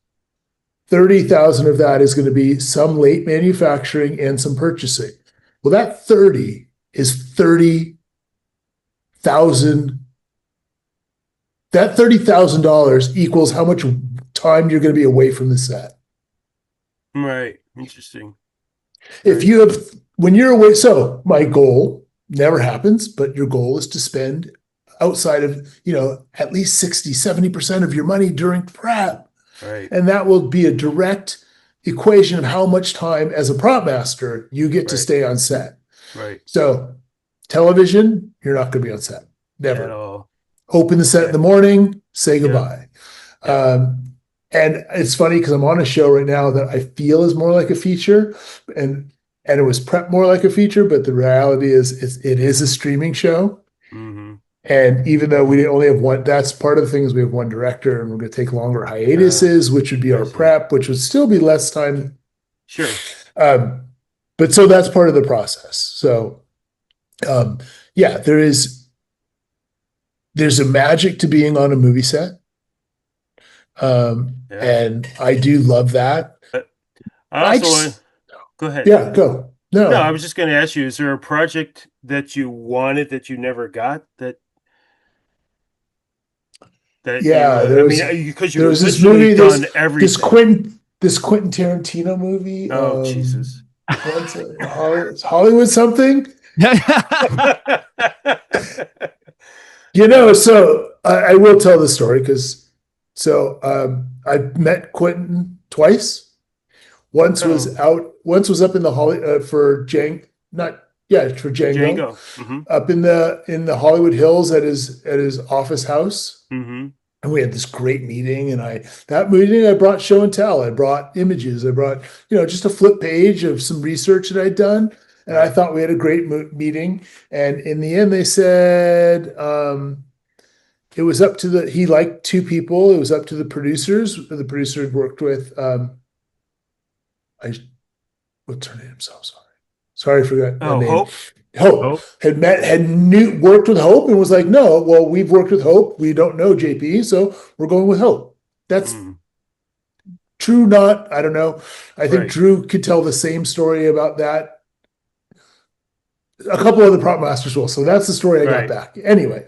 30,000 of that is going to be some late manufacturing and some purchasing. Well, that 30 is 30,000. That $30,000 equals how much time you're going to be away from the set. Right. Interesting. If you have, when you're away, so my goal never happens, but your goal is to spend outside of, at least 60, 70% of your money during prep. Right. And that will be a direct equation of how much time as a prop master you get to Right. stay on set. Right. So television, you're not going to be on set. At Never. all. Open the set in Yeah. the morning, say Yeah. goodbye. Yeah. And it's funny because I'm on a show right now that I feel is more like a feature, and it was prepped more like a feature, but the reality is it is a streaming show. Mm-hmm. And even though we only have one, that's part of the thing is we have one director, and we're going to take longer hiatuses, which would be I our see. prep, which would still be less time. Sure. But so that's part of the process. So yeah, there's a magic to being on a movie set. Yeah. And I do love that. I also go ahead. Yeah, go. No, I No, was just going to ask you, is there a project that you wanted that you never got that you yeah, I mean, because there you've was this literally movie, done everything. this Quentin Tarantino movie. Oh, Jesus. What's Hollywood something? So I will tell the story because I met Quentin twice. Once was up in the for for Django. Mm-hmm. Up in the Hollywood Hills at his office house. Mm-hmm. And we had this great meeting, and that meeting I brought show and tell. I brought images. I brought just a flip page of some research that I'd done, and I thought we had a great meeting. And in the end, they said it was up to he liked two people. It was up to the producers. The producer had worked with what's her name? So sorry, I forgot that name. Hope. Hope worked with Hope and was like, no, well, we've worked with Hope. We don't know J.P., so we're going with Hope. That's true, not, I don't know. I think Drew could tell the same story about that. A couple of the prop masters will. So that's the story I got back. Anyway.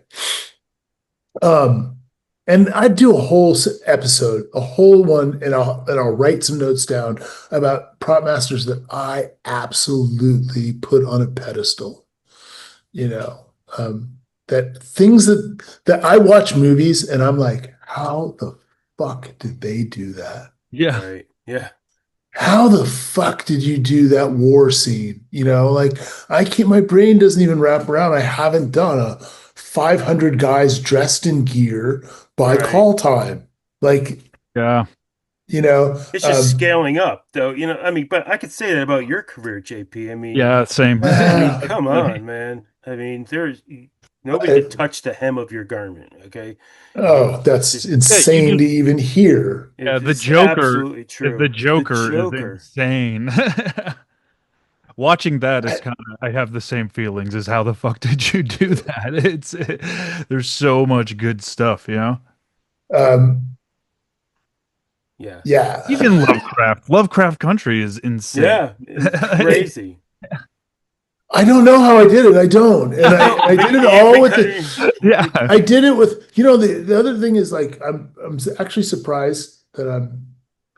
And I'd do a whole episode, a whole one, and I'll write some notes down about prop masters that I absolutely put on a pedestal. That things that I watch movies and I'm like, how the fuck did they do that? Yeah. Right. Yeah. How the fuck did you do that war scene? My brain doesn't even wrap around. I haven't done a 500 guys dressed in gear by call time. Yeah. It's just scaling up though, but I could say that about your career, JP. Yeah, same. Come on, man. There's nobody could touch the hem of your garment. Okay. Oh, that's insane to even hear. Yeah, the Joker. Absolutely true. The Joker is insane. Watching that is I have the same feelings as how the fuck did you do that? There's so much good stuff, Yeah. Yeah. Even Lovecraft Country is insane. Yeah, it's crazy. I don't know how I did it. I don't. And I did it all with I did it with, the other thing is I'm actually surprised that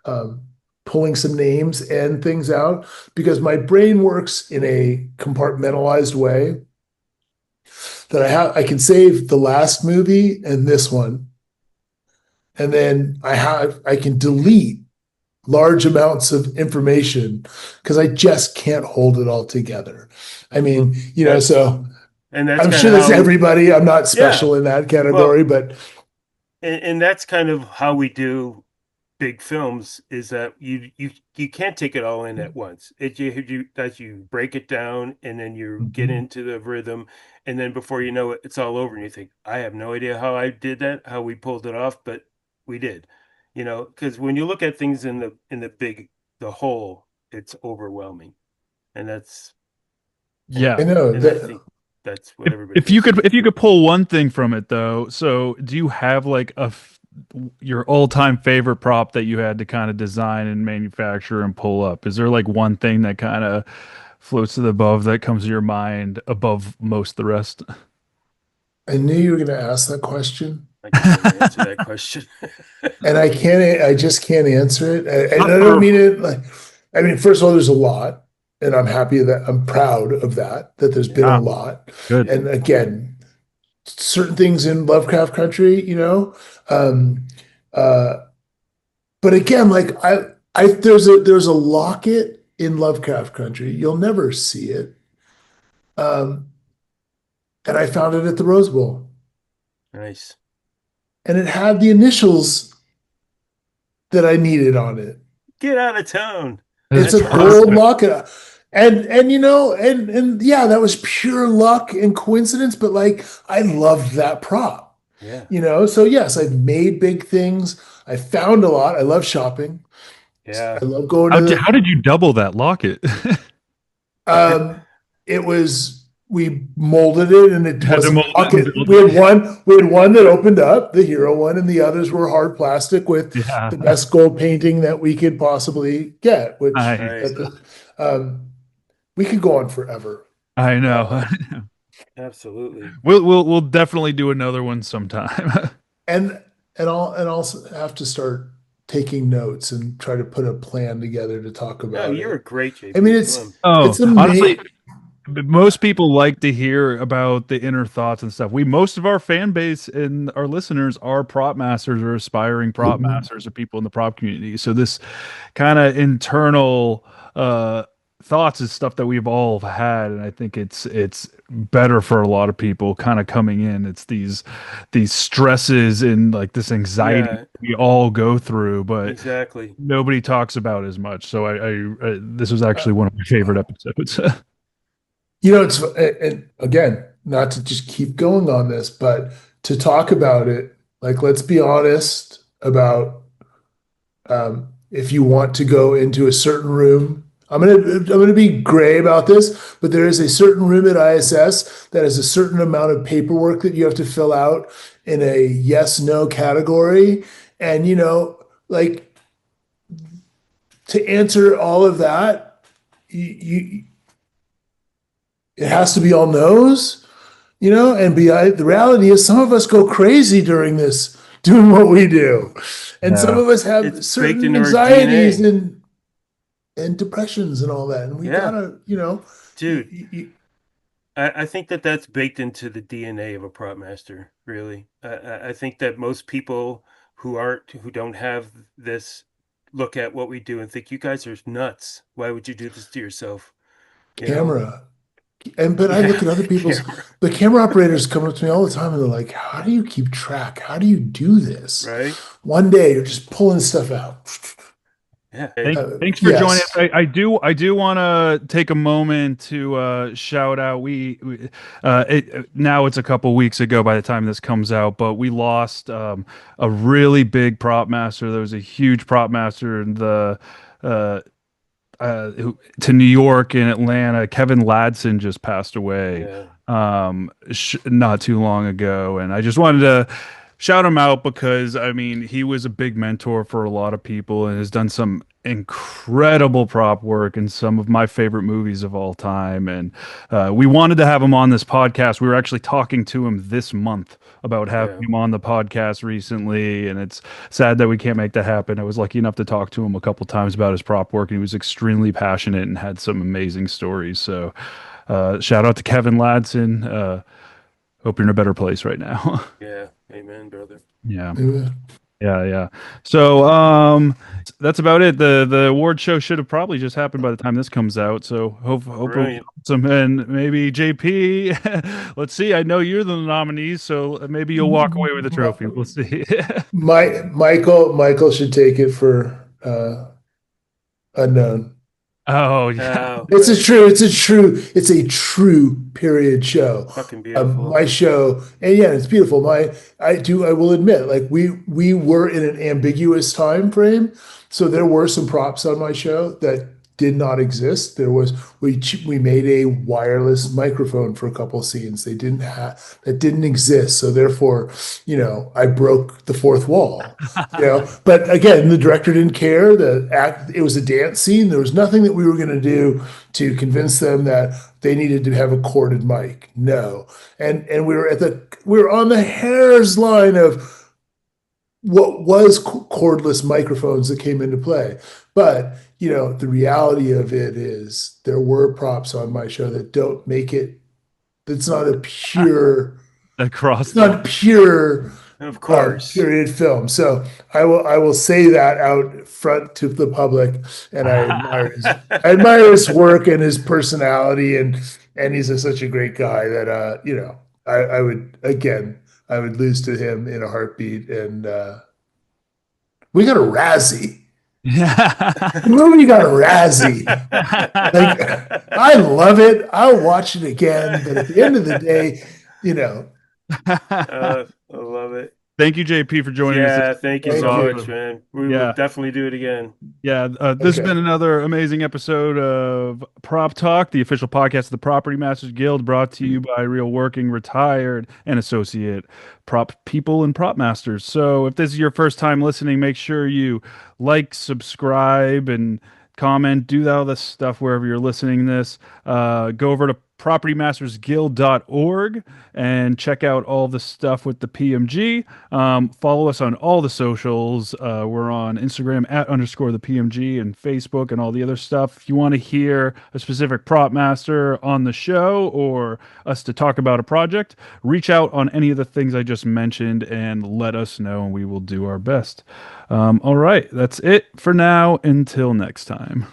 I'm pulling some names and things out because my brain works in a compartmentalized way that I can save the last movie and this one. And then I can delete large amounts of information because I just can't hold it all together. And I'm sure that's everybody. I'm not special in that category, but that's kind of how we do big films is that you can't take it all in at once. You break it down and then you get into the rhythm, and then before you know it, it's all over and you think, I have no idea how I did that, how we pulled it off, but we did. Because when you look at things in the whole, it's overwhelming. And that's I know. I think that's what everybody if you could pull one thing from it though, so do you have your all-time favorite prop that you had to kind of design and manufacture and pull up? Is there one thing that kind of floats to the above that comes to your mind above most of the rest? I knew you were going to ask that question. I can't answer that question. And I just can't answer it. I don't mean it first of all, there's a lot, and I'm proud of that there's been a lot. Good. And again, certain things in Lovecraft Country, but again, like there's a locket in Lovecraft Country. You'll never see it. Um, and I found it at the Rose Bowl, Nice. and it had the initials that I needed on it. Get out of town. It's That's a gold perfect. locket. And you know, and yeah, that was pure luck and coincidence, but like I loved that prop. Yeah. You know, so yes, I've made big things. I found a lot. I love shopping. Yeah. I love going How to did, the how did you double that locket? it was we molded it and it Had was to a mold it and pocket. build We had one that opened up, the hero one, and the others were hard plastic with it. Yeah. the best gold painting that we could possibly get, which Nice. um, we could go on forever. I know. Uh, Absolutely. We'll definitely do another one sometime. and I'll also have to start taking notes and try to put a plan together to talk No, about you're it. a great I mean, JP. Come on. Oh, it's honestly, amazing. most people like to hear about the inner thoughts and stuff. Most of our fan base and our listeners are prop masters or aspiring prop masters or people in the prop community. So this kind of internal thoughts is stuff that we've all had, and I think it's better for a lot of people kind of coming in. It's these stresses and like this anxiety Yeah, we all go through, but exactly. nobody talks about as much. So I this was actually one of my favorite episodes. You know, it's and again, not to just keep going on this, but to talk about it, like let's be honest about if you want to go into a certain room. I'm gonna be gray about this, but there is a certain room at ISS that has a certain amount of paperwork that you have to fill out in a yes no category, and you know, like to answer all of that, you it has to be all no's, you know, and the reality is some of us go crazy during this, doing what we do. And some Yeah. of us It's have baked certain into our anxieties DNA. and depressions and all that. And we Yeah, gotta, you know, dude. I think that that's baked into the DNA of a prop master, really. I think that most people who don't have this look at what we do and think you guys are nuts. Why would you do this to yourself? You know? camera. But I Yeah, look at other people's, camera, the camera operators come up to me all the time and they're like, how do you keep track? How do you do this? right? One day you're just pulling stuff out. Yeah. Thanks for joining us. Yes. I do want to take a moment to shout out. Now it's a couple weeks ago by the time this comes out, but we lost a really big prop master. There was a huge prop master in the uh, to New York and Atlanta. Kevin Ladson just passed away Yeah. not too long ago, and I just wanted to shout him out because I mean he was a big mentor for a lot of people and has done some incredible prop work in some of my favorite movies of all time. And we wanted to have him on this podcast. We were actually talking to him this month about having Yeah. him on the podcast recently, and it's sad that we can't make that happen. I was lucky enough to talk to him a couple times about his prop work, and he was extremely passionate and had some amazing stories. So shout out to Kevin Ladson. Hope you're in a better place right now. Yeah. Amen, brother. Yeah. Yeah. So that's about it. The award show should have probably just happened by the time this comes out. So hope Brilliant. some, and maybe JP. Let's see. I know you're the nominees, so maybe you'll walk away with a trophy. We'll see. Michael should take it for unknown. Oh yeah. Oh, It's a right. true, it's a true, it's a true period show. Fucking beautiful. My show, and yeah, it's beautiful. I will admit, like we were in an ambiguous time frame, so there were some props on my show that did not exist. We made a wireless microphone for a couple scenes. That didn't exist. So therefore, you know, I broke the fourth wall. You know, but again, the director didn't care. It was a dance scene. There was nothing that we were going to do to convince them that they needed to have a corded mic. No, and we were on the hair's line of what was cordless microphones that came into play. But, you know, the reality of it is there were props on my show that don't make it, it's not a pure, Across it's not pure Of course. period film. So I will say that out front to the public, and I admire his work and his personality, and he's such a great guy that I would again I would lose to him in a heartbeat. And we got a Razzie. The movie got a Razzie. Like, I love it. I'll watch it again, but at the end of the day, you know, I love it. Thank you, JP, for joining us. Yeah, thank you Thank so you. much, man. We will Yeah. definitely do it again. Yeah, this has Okay. been another amazing episode of Prop Talk, the official podcast of the Property Masters Guild, brought to you by real working, retired, and associate prop people and prop masters. So if this is your first time listening, make sure you like, subscribe, and comment. Do all this stuff wherever you're listening to this. Go over to propertymastersguild.org and check out all the stuff with the PMG. Follow us on all the socials. We're on Instagram @_ the PMG and Facebook and all the other stuff. If you want to hear a specific prop master on the show or us to talk about a project, reach out on any of the things I just mentioned and let us know, and we will do our best. All right, that's it for now. Until next time.